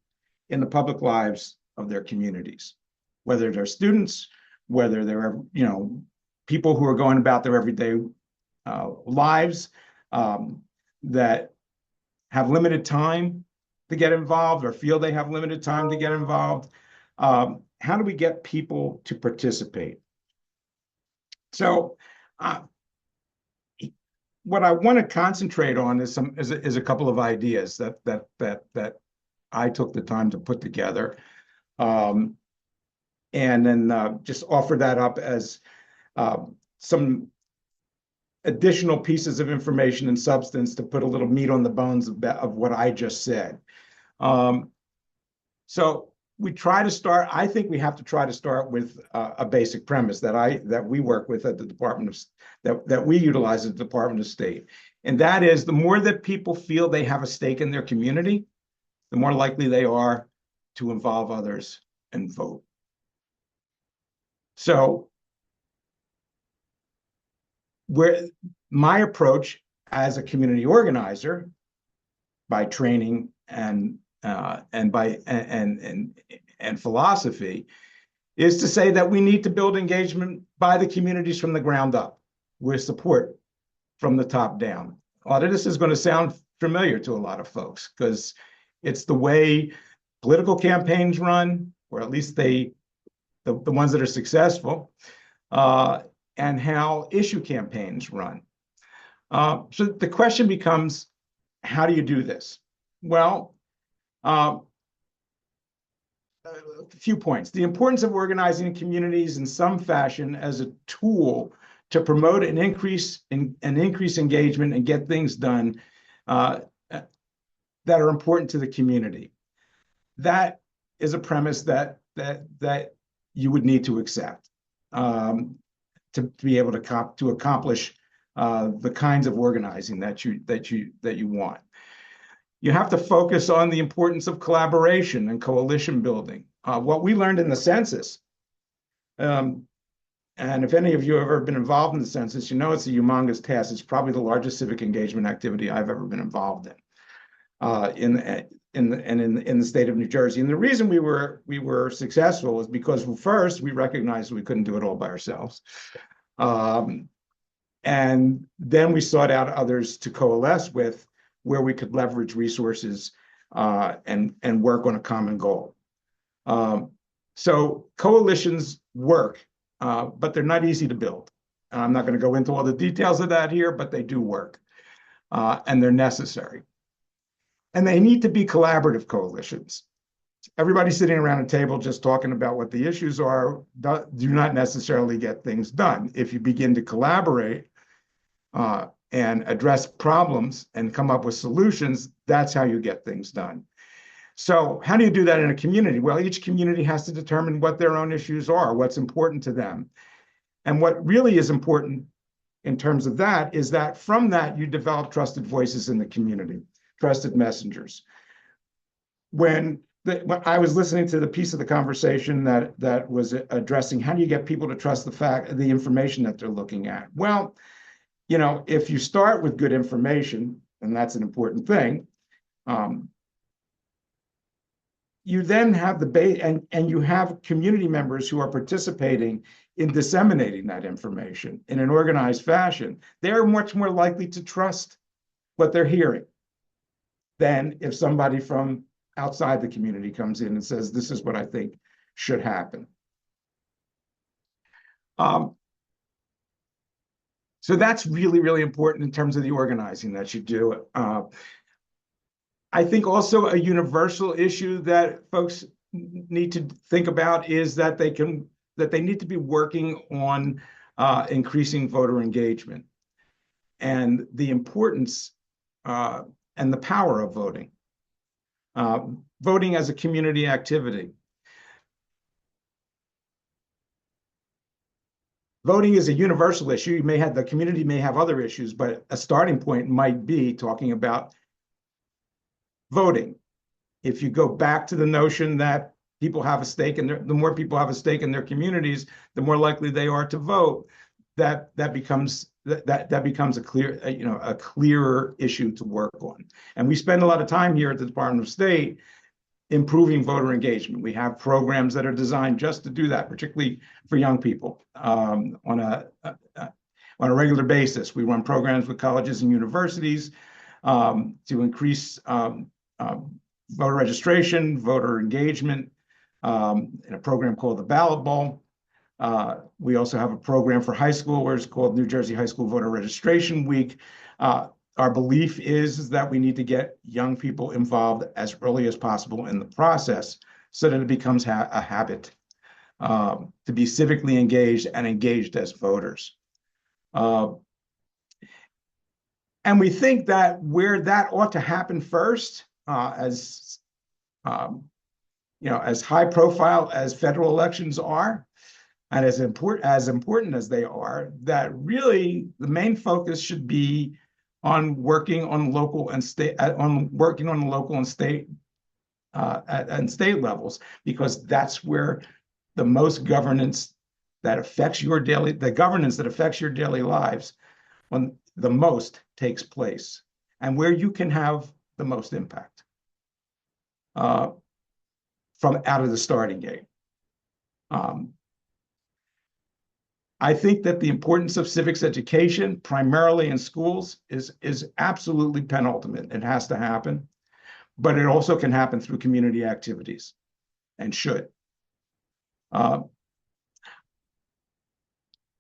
in the public lives of their communities, whether they're students, whether they're, people who are going about their everyday lives that have limited time to get involved or feel they have limited time to get involved. How do we get people to participate? So what I want to concentrate on is a couple of ideas that I took the time to put together, and then just offer that up as some additional pieces of information and substance to put a little meat on the bones of what I just said. So we try to start, I think we have to try to start with a basic premise that we work with at the Department of, that we utilize at the Department of State. And that is, the more that people feel they have a stake in their community, the more likely they are to involve others and vote. So my approach as a community organizer, by training and philosophy, is to say that we need to build engagement by the communities from the ground up, with support from the top down. A lot of this is going to sound familiar to a lot of folks because it's the way political campaigns run, or at least the ones that are successful, and how issue campaigns run. So the question becomes, how do you do this? Well, a few points. The importance of organizing communities in some fashion as a tool to promote an increase engagement and get things done that are important to the community. That is a premise that you would need to accept to be able to accomplish the kinds of organizing that you want. You have to focus on the importance of collaboration and coalition building. What we learned in the census, and if any of you have ever been involved in the census, you know it's a humongous task. It's probably the largest civic engagement activity I've ever been involved in the state of New Jersey. And the reason we were successful is because, well, first, we recognized we couldn't do it all by ourselves. And then we sought out others to coalesce with, where we could leverage resources and work on a common goal. So coalitions work, but they're not easy to build. I'm not going to go into all the details of that here, but they do work, and they're necessary. And they need to be collaborative coalitions. Everybody sitting around a table just talking about what the issues are do not necessarily get things done. If you begin to collaborate and address problems and come up with solutions, that's how you get things done. So how do you do that in a community? Well, each community has to determine what their own issues are, what's important to them. And what really is important in terms of that is that from that, you develop trusted voices in the community, trusted messengers. When I was listening to the piece of the conversation that was addressing how do you get people to trust the information that they're looking at? Well, you know, if you start with good information, and that's an important thing, you then have the base, and you have community members who are participating in disseminating that information in an organized fashion. They're much more likely to trust what they're hearing than if somebody from outside the community comes in and says, this is what I think should happen. So that's really, really important in terms of the organizing that you do. I think also a universal issue that folks need to think about is that they need to be working on increasing voter engagement and the importance and the power of voting. Voting as a community activity. Voting is a universal issue. The community may have other issues, but a starting point might be talking about voting. If you go back to the notion that people have a stake, and the more people have a stake in their communities, the more likely they are to vote. That becomes a clearer issue to work on. And we spend a lot of time here at the Department of State improving voter engagement. We have programs that are designed just to do that, particularly for young people on a regular basis. We run programs with colleges and universities to increase voter registration, voter engagement, in a program called the Ballot Bowl. We also have a program for high school where it's called New Jersey High School Voter Registration Week. Our belief is that we need to get young people involved as early as possible in the process so that it becomes a habit to be civically engaged and engaged as voters. And we think that where that ought to happen first, as high profile as federal elections are, and as important as they are, that really the main focus should be on working on local and state levels, because that's where the most governance that affects your daily lives when the most takes place, and where you can have the most impact from out of the starting gate. I think that the importance of civics education, primarily in schools, is absolutely penultimate. It has to happen, but it also can happen through community activities, and should.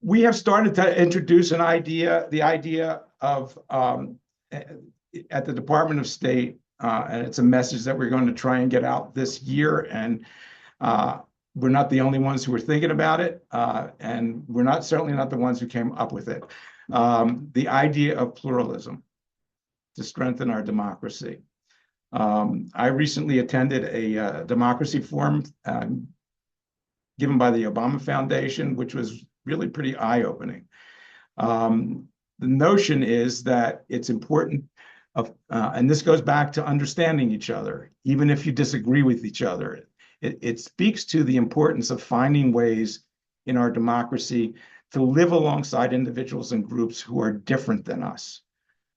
We have started to introduce the idea of, at the Department of State, and it's a message that we're going to try and get out this year, and We're not the only ones who are thinking about it, and we're certainly not the ones who came up with it. The idea of pluralism to strengthen our democracy. I recently attended a democracy forum given by the Obama Foundation, which was really pretty eye-opening. The notion is that it's important and this goes back to understanding each other, even if you disagree with each other. It speaks to the importance of finding ways in our democracy to live alongside individuals and groups who are different than us,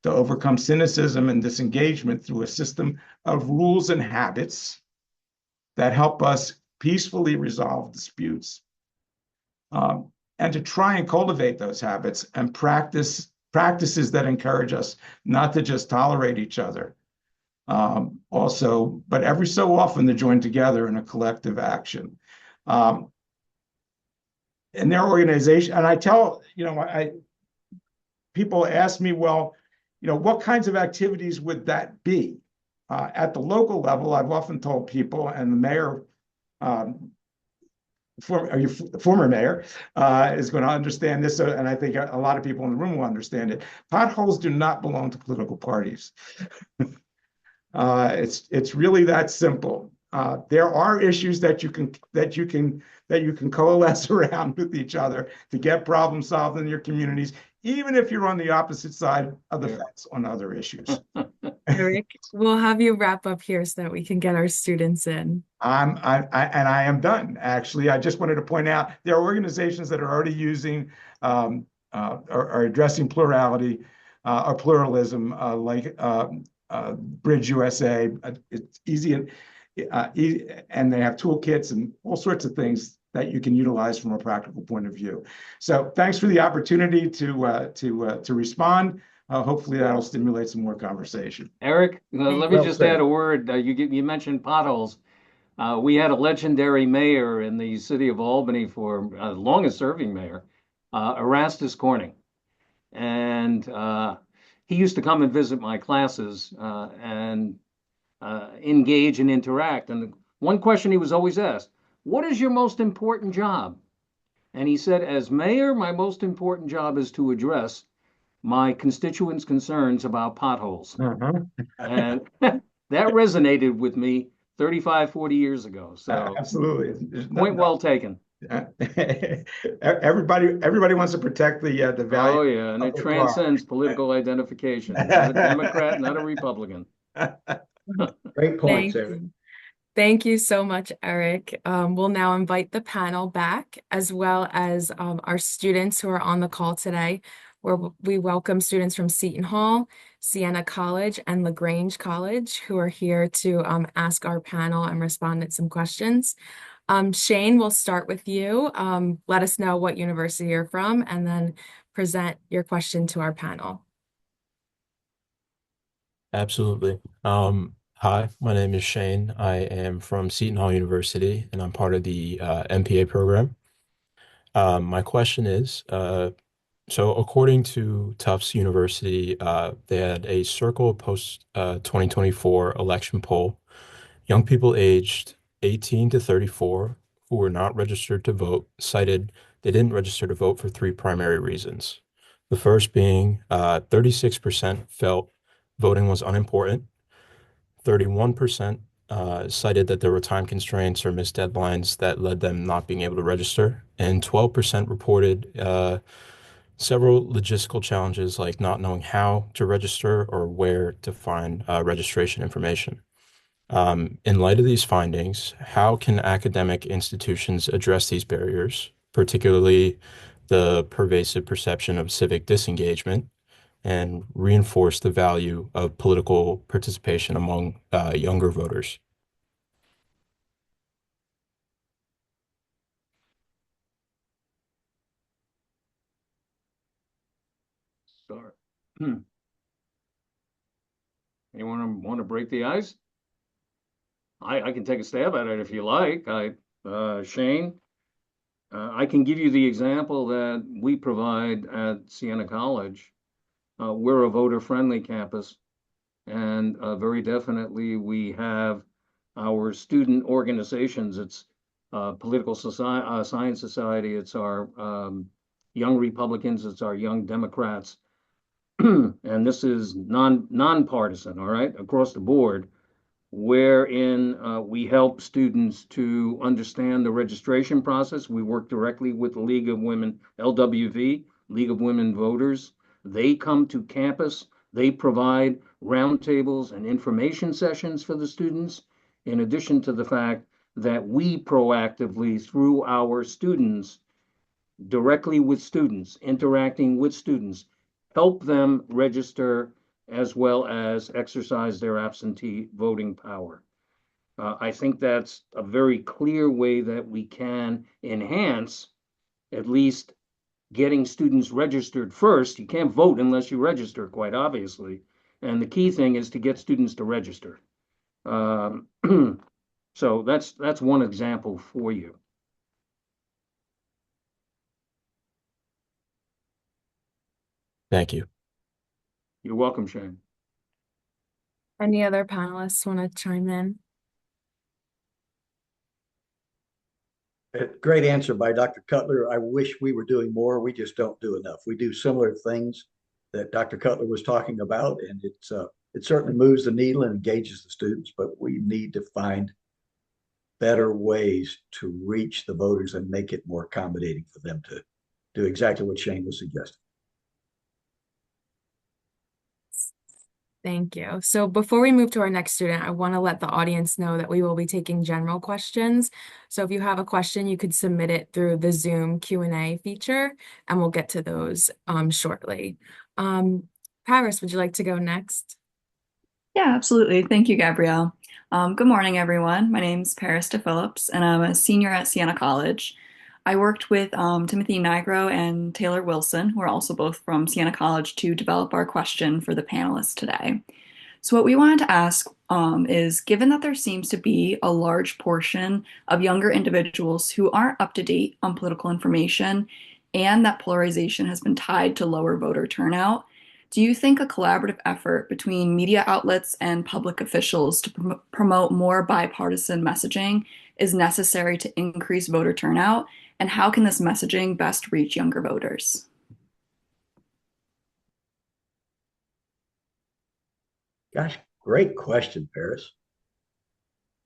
to overcome cynicism and disengagement through a system of rules and habits that help us peacefully resolve disputes, and to try and cultivate those habits and practices that encourage us not to just tolerate each other, but every so often to join together in a collective action. In their organization, and I tell, people ask me, well, what kinds of activities would that be? At the local level, I've often told people, and the mayor, former mayor, is going to understand this, and I think a lot of people in the room will understand it. Potholes do not belong to political parties. It's really that simple. There are issues that you can coalesce around with each other to get problem solved in your communities, even if you're on the opposite side of the fence on other issues. Eric, we'll have you wrap up here so that we can get our students in. I am done, actually. I just wanted to point out there are organizations that are already using are addressing plurality or pluralism, like Bridge USA. It's easy, and they have toolkits and all sorts of things that you can utilize from a practical point of view. So thanks for the opportunity to respond. Hopefully that'll stimulate some more conversation. Eric, let me just add a word. You mentioned potholes. We had a legendary mayor in the city of Albany for longest serving mayor, Erastus Corning. And he used to come and visit my classes and engage and interact. And one question he was always asked, what is your most important job? And he said, as mayor, my most important job is to address my constituents' concerns about potholes. And that resonated with me 35, 40 years ago. So absolutely. Point well taken. Everybody wants to protect the value. Oh, yeah, and it transcends political identification. Not a Democrat, not a Republican. Great point, Eric. Thank you so much, Eric. We'll now invite the panel back, as well as our students who are on the call today, where we welcome students from Seton Hall, Siena College, and LaGrange College, who are here to ask our panel and respond to some questions. Shane, we'll start with you. Let us know what university you're from, and then present your question to our panel. Absolutely. Hi, my name is Shane. I am from Seton Hall University, and I'm part of the M.P.A program. My question is, so according to Tufts University, they had a Circle post-2024 election poll. Young people aged 18 to 34 who were not registered to vote cited they didn't register to vote for three primary reasons. The first being 36% felt voting was unimportant. 31% cited that there were time constraints or missed deadlines that led them not being able to register. And 12% reported several logistical challenges like not knowing how to register or where to find registration information. In light of these findings, how can academic institutions address these barriers, particularly the pervasive perception of civic disengagement, and reinforce the value of political participation among younger voters? Start. Anyone want to break the ice? I can take a stab at it if you like. Shane, I can give you the example that we provide at Siena College. We're a voter-friendly campus, and very definitely we have our student organizations. It's Political Science Society, it's our Young Republicans, it's our Young Democrats. And this is nonpartisan, all right, across the board, wherein we help students to understand the registration process. We work directly with the League of Women, LWV, League of Women Voters. They come to campus. They provide roundtables and information sessions for the students, in addition to the fact that we proactively, through our students, directly with students, interacting with students, help them register as well as exercise their absentee voting power. I think that's a very clear way that we can enhance at least getting students registered first. You can't vote unless you register, quite obviously. And the key thing is to get students to register. So that's one example for you. Thank you. You're welcome, Shane. Any other panelists want to chime in? Great answer by Dr. Cutler. I wish we were doing more. We just don't do enough. We do similar things that Dr. Cutler was talking about, and it certainly moves the needle and engages the students, but we need to find better ways to reach the voters and make it more accommodating for them to do exactly what Shane was suggesting. Thank you. So before we move to our next student, I want to let the audience know that we will be taking general questions. So if you have a question, you could submit it through the Zoom Q&A feature, and we'll get to those shortly. Paris, would you like to go next? Yeah, absolutely. Thank you, Gabrielle. Good morning, everyone. My name is Paris DePhillips, and I'm a senior at Siena College. I worked with Timothy Nigro and Taylor Wilson, who are also both from Siena College, to develop our question for the panelists today. So what we wanted to ask is, given that there seems to be a large portion of younger individuals who aren't up to date on political information, and that polarization has been tied to lower voter turnout, do you think a collaborative effort between media outlets and public officials to promote more bipartisan messaging is necessary to increase voter turnout? And how can this messaging best reach younger voters? Gosh, great question, Paris.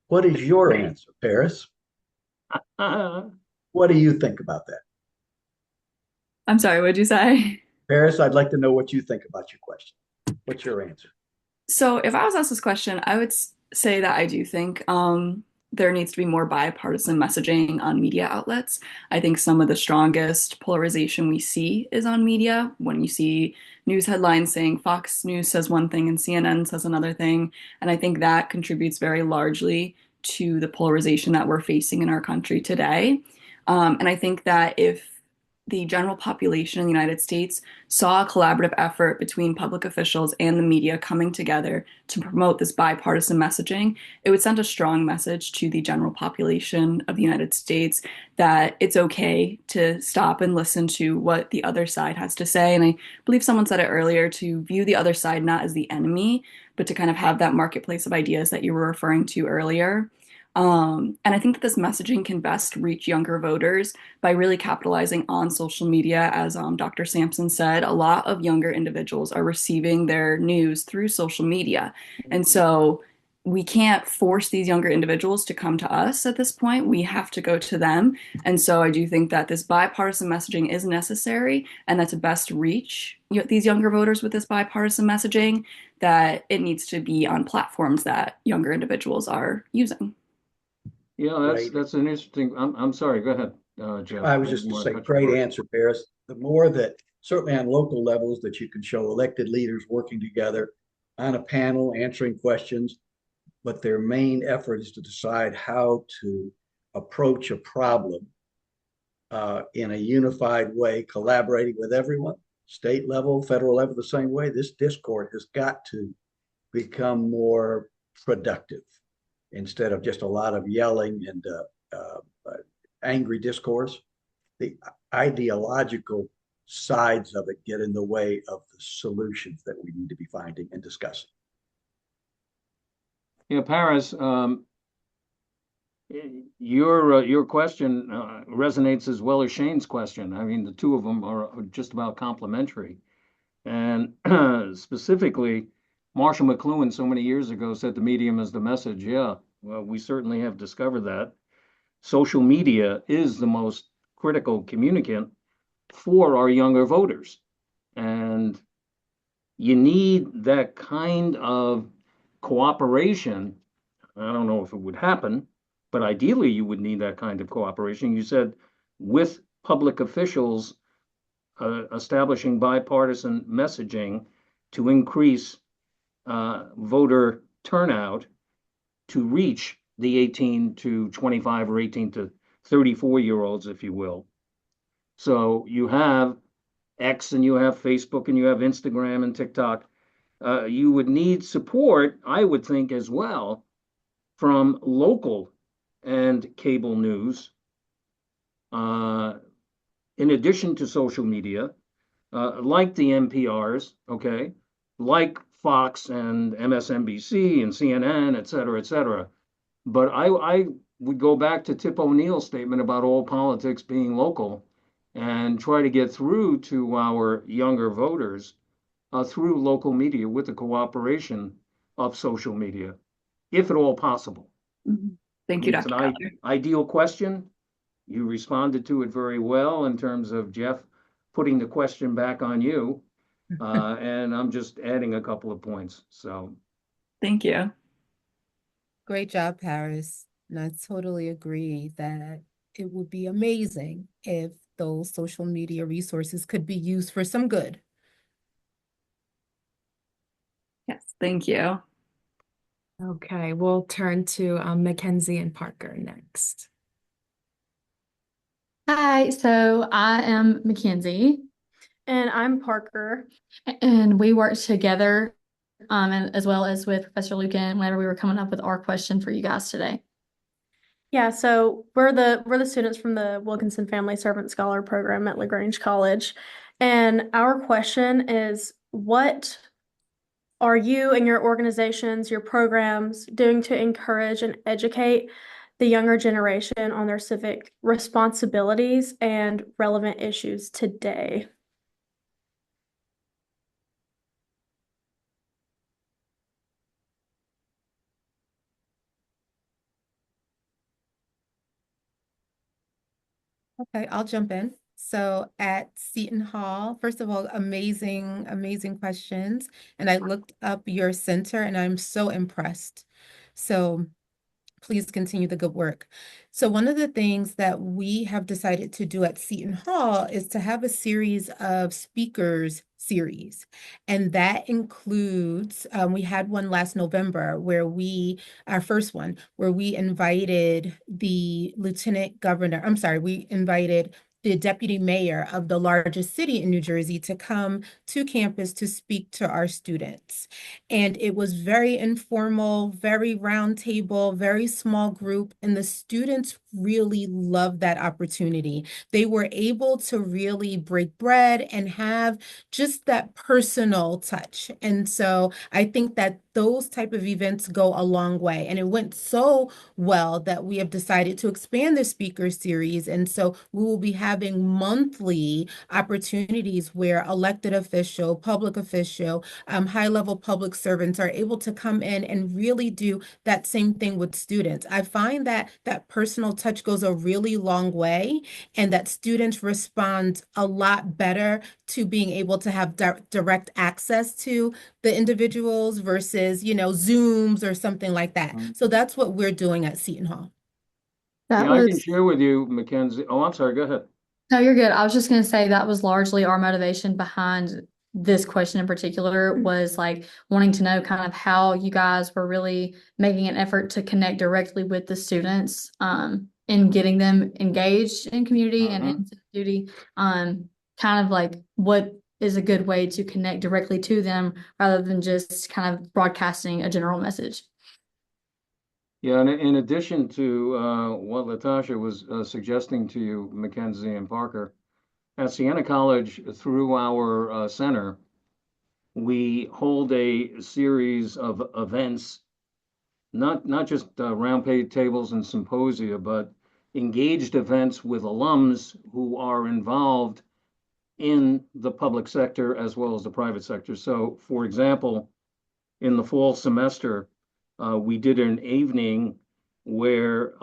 What is your answer, Paris? What do you think about that? I'm sorry, what'd you say? Paris, I'd like to know what you think about your question. What's your answer? So if I was asked this question, I would say that I do think there needs to be more bipartisan messaging on media outlets. I think some of the strongest polarization we see is on media. When you see news headlines saying Fox News says one thing and CNN says another thing, and I think that contributes very largely to the polarization that we're facing in our country today. And I think that if the general population in the United States saw a collaborative effort between public officials and the media coming together to promote this bipartisan messaging, it would send a strong message to the general population of the United States that it's okay to stop and listen to what the other side has to say. And I believe someone said it earlier, to view the other side not as the enemy, but to kind of have that marketplace of ideas that you were referring to earlier. And I think that this messaging can best reach younger voters by really capitalizing on social media. As Dr. Sampson said, a lot of younger individuals are receiving their news through social media. And so we can't force these younger individuals to come to us at this point. We have to go to them. And so I do think that this bipartisan messaging is necessary, and that to best reach these younger voters with this bipartisan messaging, that it needs to be on platforms that younger individuals are using. Yeah, that's an interesting. I'm sorry. Go ahead, Jeff. I was just to say, great answer, Paris. The more that, certainly on local levels, that you can show elected leaders working together on a panel, answering questions, but their main effort is to decide how to approach a problem in a unified way, collaborating with everyone, state level, federal level, the same way. This discourse has got to become more productive, instead of just a lot of yelling and angry discourse. The ideological sides of it get in the way of the solutions that we need to be finding and discussing. Yeah, Paris, Your question resonates as well as Shane's question. I mean, the two of them are just about complementary. And specifically, Marshall McLuhan so many years ago said the medium is the message. Yeah, well, we certainly have discovered that. Social media is the most critical communicant for our younger voters. And you need that kind of cooperation. I don't know if it would happen, but ideally you would need that kind of cooperation. You said with public officials establishing bipartisan messaging to increase voter turnout to reach the 18 to 25 or 18 to 34-year-olds, if you will. So you have X and you have Facebook and you have Instagram and TikTok. You would need support, I would think, as well, from local and cable news, in addition to social media, like the NPRs, okay, like Fox and MSNBC and CNN, et cetera, But I would go back to Tip O'Neill's statement about all politics being local and try to get through to our younger voters through local media with the cooperation of social media, if at all possible. Mm-hmm. Thank you, Dr. Cutler. It's an ideal question. You responded to it very well in terms of Jeff putting the question back on you. And I'm just adding a couple of points. So thank you. Great job, Paris. And I totally agree that it would be amazing if those social media resources could be used for some good. Yes, thank you. Okay, we'll turn to Mackenzie and Parker next. Hi, so I am Mackenzie. And I'm Parker. And we worked together, and as well as with Professor Lukken whenever we were coming up with our question for you guys today. Yeah, so we're the students from the Wilkinson Family Servant Scholar Program at LaGrange College. And our question is, what are you and your organizations, your programs doing to encourage and educate the younger generation on their civic responsibilities and relevant issues today? Okay, I'll jump in. So at Seton Hall, first of all, amazing questions. And I looked up your center and I'm so impressed. So please continue the good work. So one of the things that we have decided to do at Seton Hall is to have a series of speakers series. And that includes, we had one last November where our first one, where we invited the lieutenant governor, we invited the deputy mayor of the largest city in New Jersey to come to campus to speak to our students. And it was very informal, very round table, very small group, and the students really loved that opportunity. They were able to really break bread and have just that personal touch. And so I think that those type of events go a long way. And it went so well that we have decided to expand the speaker series. And so we will be having monthly opportunities where elected official, public official, high-level public servants are able to come in and really do that same thing with students. I find that that personal touch goes a really long way and that students respond a lot better to being able to have direct access to the individuals versus, Zooms or something like that. So that's what we're doing at Seton Hall. I can share with you, Mackenzie. Oh, I'm sorry. Go ahead. No, you're good. I was just going to say that was largely our motivation behind this question in particular, was like wanting to know kind of how you guys were really making an effort to connect directly with the students and getting them engaged in community and in civic duty, kind of like what is a good way to connect directly to them rather than just kind of broadcasting a general message. Yeah, and in addition to what Latasha was suggesting to you, Mackenzie and Parker, at Siena College, through our center, we hold a series of events not just round tables and symposia, but engaged events with alums who are involved in the public sector as well as the private sector. So, for example, in the fall semester, we did an evening where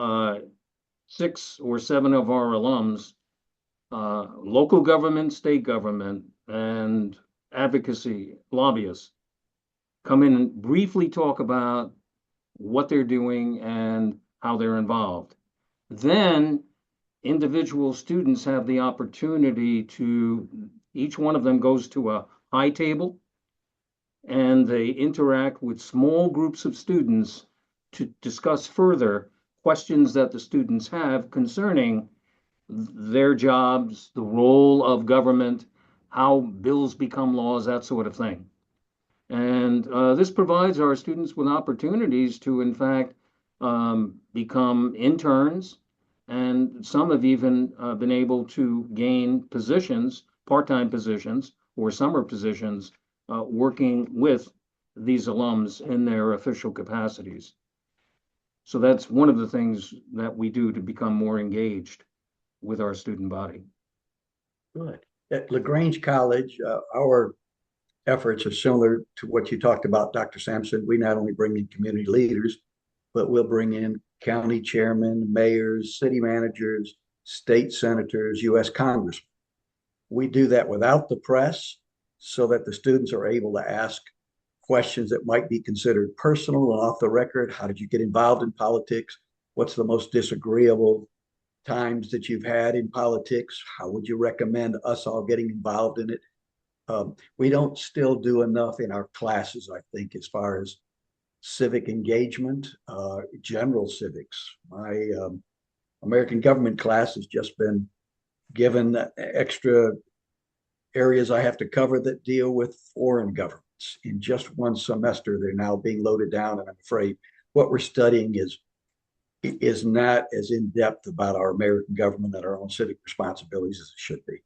6 or 7 of our alums, local government, state government, and advocacy lobbyists, come in and briefly talk about what they're doing and how they're involved. Then individual students have the opportunity to, each one of them goes to a high table and they interact with small groups of students to discuss further questions that the students have concerning their jobs, the role of government, how bills become laws, that sort of thing. And this provides our students with opportunities to, in fact, become interns, and some have even been able to gain positions, part-time positions or summer positions, working with these alums in their official capacities. So that's one of the things that we do to become more engaged with our student body. Good. At LaGrange College, our efforts are similar to what you talked about, Dr. Sampson. We not only bring in community leaders, but we'll bring in county chairmen, mayors, city managers, state senators, U.S. congressmen. We do that without the press so that the students are able to ask questions that might be considered personal and off the record. How did you get involved in politics? What's the most disagreeable times that you've had in politics? How would you recommend us all getting involved in it? We don't still do enough in our classes, I think, as far as civic engagement, general civics. My American government class has just been given extra areas I have to cover that deal with foreign governments. In just one semester, they're now being loaded down, and I'm afraid what we're studying is not as in-depth about our American government and our own civic responsibilities as it should be.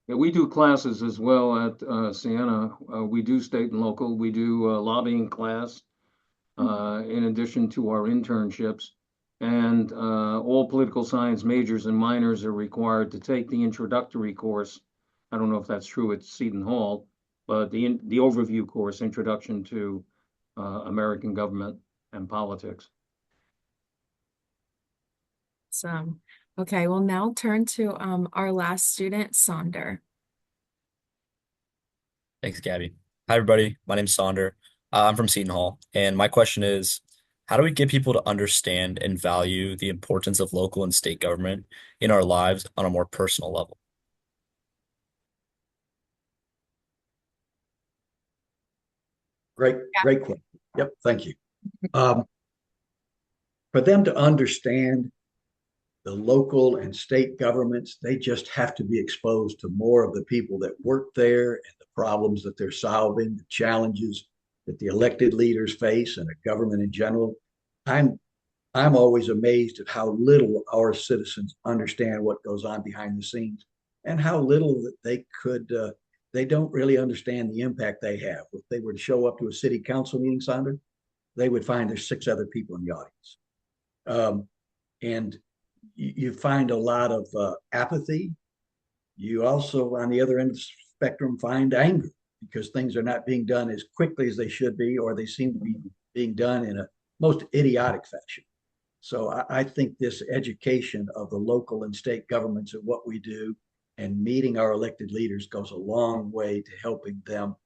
Yeah, we do classes as well at Siena. We do state and local. We do a lobbying class in addition to our internships. And all political science majors and minors are required to take the introductory course. I don't know if that's true at Seton Hall, but the overview course, Introduction to American Government and Politics. Awesome. Okay, we'll now turn to our last student, Sonder. Thanks, Gabby. Hi, everybody. My name's Sonder. I'm from Seton Hall, and my question is, how do we get people to understand and value the importance of local and state government in our lives on a more personal level? Great question. Yep, thank you. For them to understand the local and state governments, they just have to be exposed to more of the people that work there and the problems that they're solving, the challenges that the elected leaders face and the government in general. I'm always amazed at how little our citizens understand what goes on behind the scenes and how little that they don't really understand the impact they have. If they were to show up to a city council meeting, Sonder, they would find there's 6 other people in the audience. And you find a lot of apathy. You also, on the other end of the spectrum, find anger because things are not being done as quickly as they should be, or they seem to be being done in a most idiotic fashion. So I think this education of the local and state governments and what we do and meeting our elected leaders goes a long way to helping them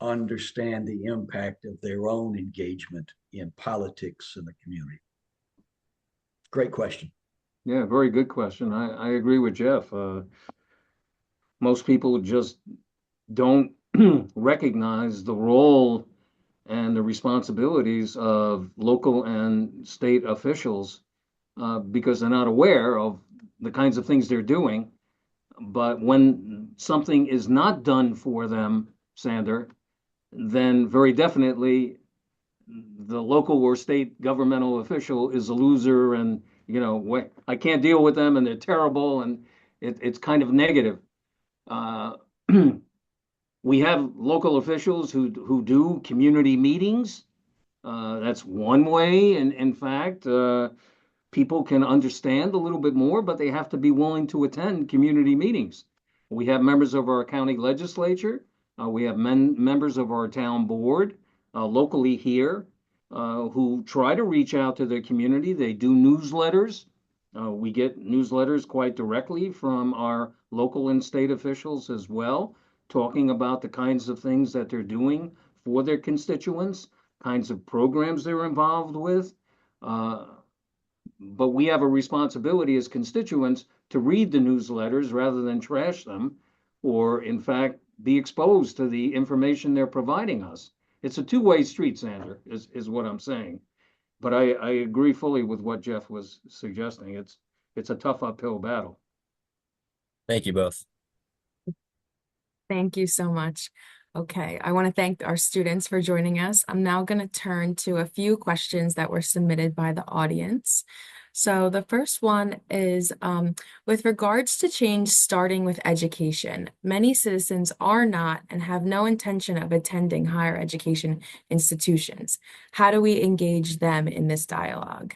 understand the impact of their own engagement in politics and the community. Great question. Yeah, very good question. I agree with Jeff. Most people just don't recognize the role and the responsibilities of local and state officials because they're not aware of the kinds of things they're doing. But when something is not done for them, Sander, then very definitely the local or state governmental official is a loser, and I can't deal with them, and they're terrible, and it's kind of negative. We have local officials who do community meetings. That's one way, and in fact, people can understand a little bit more, but they have to be willing to attend community meetings. We have members of our county legislature. We have members of our town board locally here who try to reach out to their community. They do newsletters. We get newsletters quite directly from our local and state officials as well, talking about the kinds of things that they're doing for their constituents, kinds of programs they're involved with. But we have a responsibility as constituents to read the newsletters rather than trash them, or in fact, be exposed to the information they're providing us. It's a two-way street, Sandra, is what I'm saying. But I agree fully with what Jeff was suggesting. It's a tough uphill battle. Thank you both. Thank you so much. Okay, I want to thank our students for joining us. I'm now going to turn to a few questions that were submitted by the audience. So the first one is with regards to change starting with education. Many citizens are not and have no intention of attending higher education institutions. How do we engage them in this dialogue?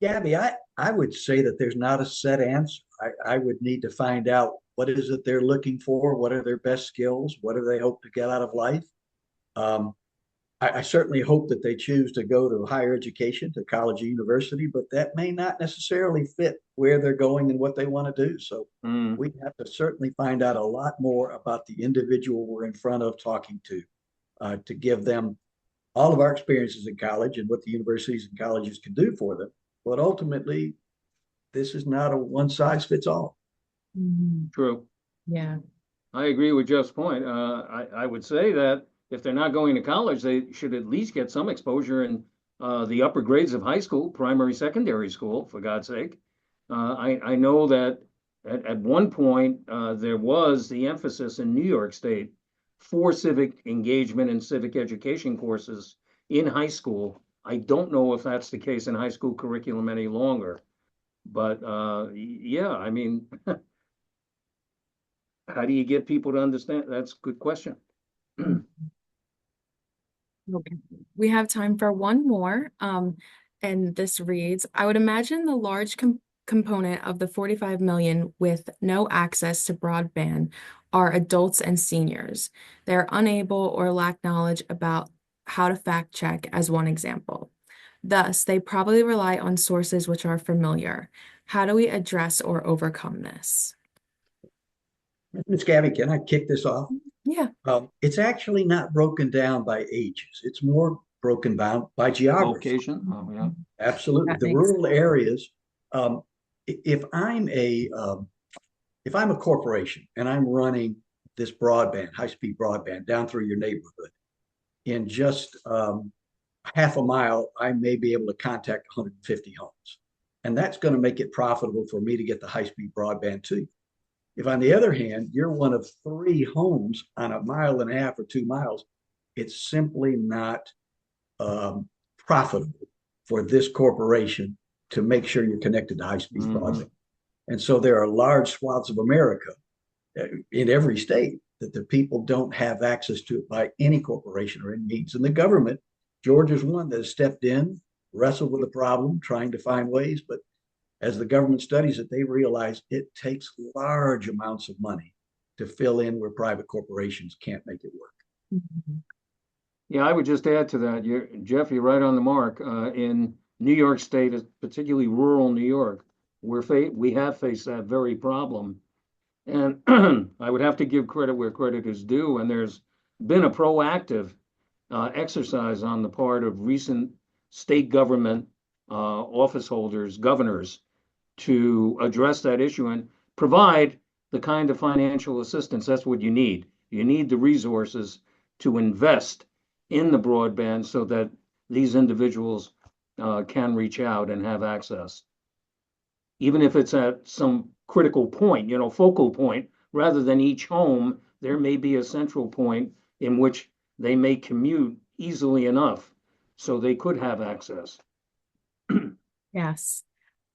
Gabby, I would say that there's not a set answer. I would need to find out what is it they're looking for, what are their best skills, what do they hope to get out of life. I certainly hope that they choose to go to higher education, to college or university, but that may not necessarily fit where they're going and what they want to do. So we have to certainly find out a lot more about the individual we're in front of talking to give them all of our experiences in college and what the universities and colleges can do for them. But ultimately, this is not a one size fits all. True. Yeah. I agree with Jeff's point. I would say that if they're not going to college, they should at least get some exposure in the upper grades of high school, primary, secondary school, for God's sake. I know that at one point, there was the emphasis in New York State for civic engagement and civic education courses in high school. I don't know if that's the case in high school curriculum any longer, but yeah, I mean, how do you get people to understand? That's a good question. Okay. We have time for one more. And this reads, I would imagine the large component of the 45 million with no access to broadband are adults and seniors. They're unable or lack knowledge about how to fact check, as one example. Thus, they probably rely on sources which are familiar. How do we address or overcome this? Ms. Gabby, can I kick this off? Yeah. It's actually not broken down by ages. It's more broken down by geography. Location. Oh, yeah. Absolutely. The rural areas. If I'm a corporation and I'm running this broadband, high-speed broadband down through your neighborhood, in just half a mile, I may be able to contact 150 homes. And that's going to make it profitable for me to get the high-speed broadband to you. If, on the other hand, you're one of 3 homes on a mile and a half or 2 miles, it's simply not profitable for this corporation to make sure you're connected to high-speed broadband. And so there are large swaths of America in every state that the people don't have access to it by any corporation or any means. And the government, Georgia's one that has stepped in, wrestled with the problem, trying to find ways. But as the government studies it, they realize it takes large amounts of money to fill in where private corporations can't make it work. Yeah, I would just add to that, Jeff, you're right on the mark. In New York State, particularly rural New York, we have faced that very problem. And I would have to give credit where credit is due. And there's been a proactive exercise on the part of recent state government office holders, governors, to address that issue and provide the kind of financial assistance. That's what you need. You need the resources to invest in the broadband so that these individuals can reach out and have access. Even if it's at some critical point, focal point, rather than each home, there may be a central point in which they may commute easily enough so they could have access. Yes.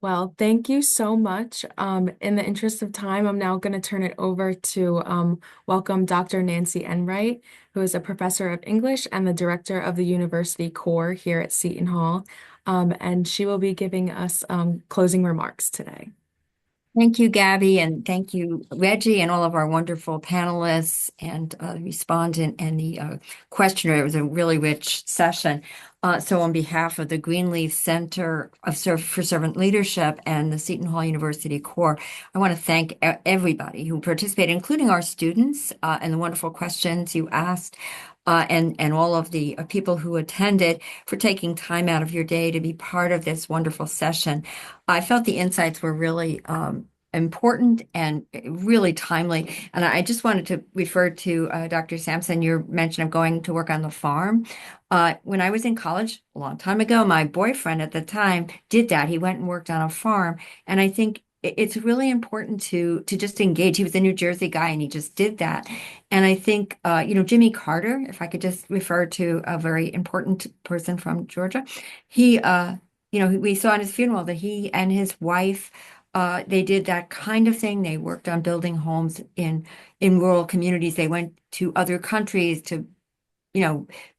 Well, thank you so much. In the interest of time, I'm now going to turn it over to welcome Dr. Nancy Enright, who is a professor of English and the director of the University Core here at Seton Hall. And she will be giving us closing remarks today. Thank you, Gabby, and thank you, Reggie, and all of our wonderful panelists and respondent and the questioner. It was a really rich session. So on behalf of the Greenleaf Center for Servant Leadership and the Seton Hall University Core, I want to thank everybody who participated, including our students and the wonderful questions you asked. And all of the people who attended for taking time out of your day to be part of this wonderful session. I felt the insights were really important and really timely. And I just wanted to refer to Dr. Sampson, your mention of going to work on the farm. When I was in college a long time ago, my boyfriend at the time did that. He went and worked on a farm. And I think it's really important to just engage. He was a New Jersey guy and he just did that. And I think, Jimmy Carter, if I could just refer to a very important person from Georgia, he, we saw in his funeral that he and his wife, they did that kind of thing. They worked on building homes in rural communities. They went to other countries to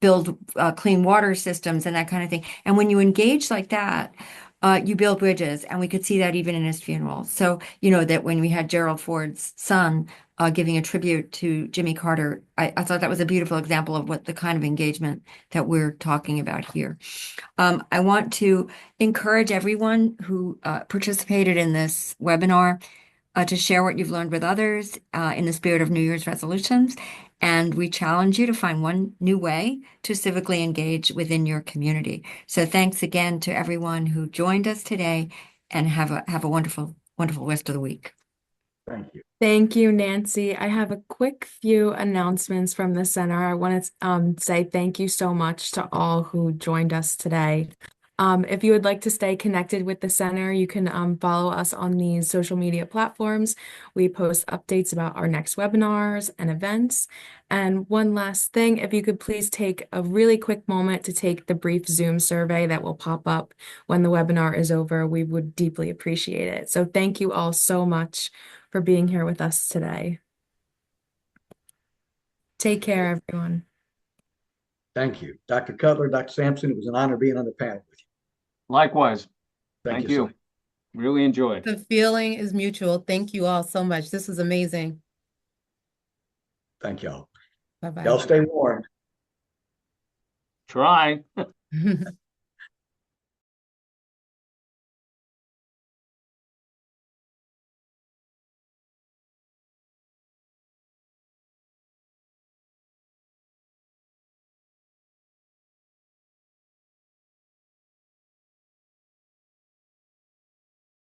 build clean water systems and that kind of thing. And when you engage like that, you build bridges, and we could see that even in his funeral. So, that when we had Gerald Ford's son giving a tribute to Jimmy Carter, I thought that was a beautiful example of what the kind of engagement that we're talking about here. I want to encourage everyone who participated in this webinar to share what you've learned with others in the spirit of New Year's resolutions. And we challenge you to find one new way to civically engage within your community. So thanks again to everyone who joined us today, and have a wonderful, wonderful rest of the week. Thank you. Thank you, Nancy. I have a quick few announcements from the center. I want to say thank you so much to all who joined us today. If you would like to stay connected with the center, you can follow us on these social media platforms. We post updates about our next webinars and events. And one last thing, if you could please take a really quick moment to take the brief Zoom survey that will pop up when the webinar is over, we would deeply appreciate it. So thank you all so much for being here with us today. Take care, everyone. Thank you. Dr. Cutler, Dr. Sampson, it was an honor being on the panel with you. Likewise. Thank you. sir. Really enjoyed. The feeling is mutual. Thank you all so much. This was amazing. Thank y'all. Bye-bye. Y'all stay warm. Try.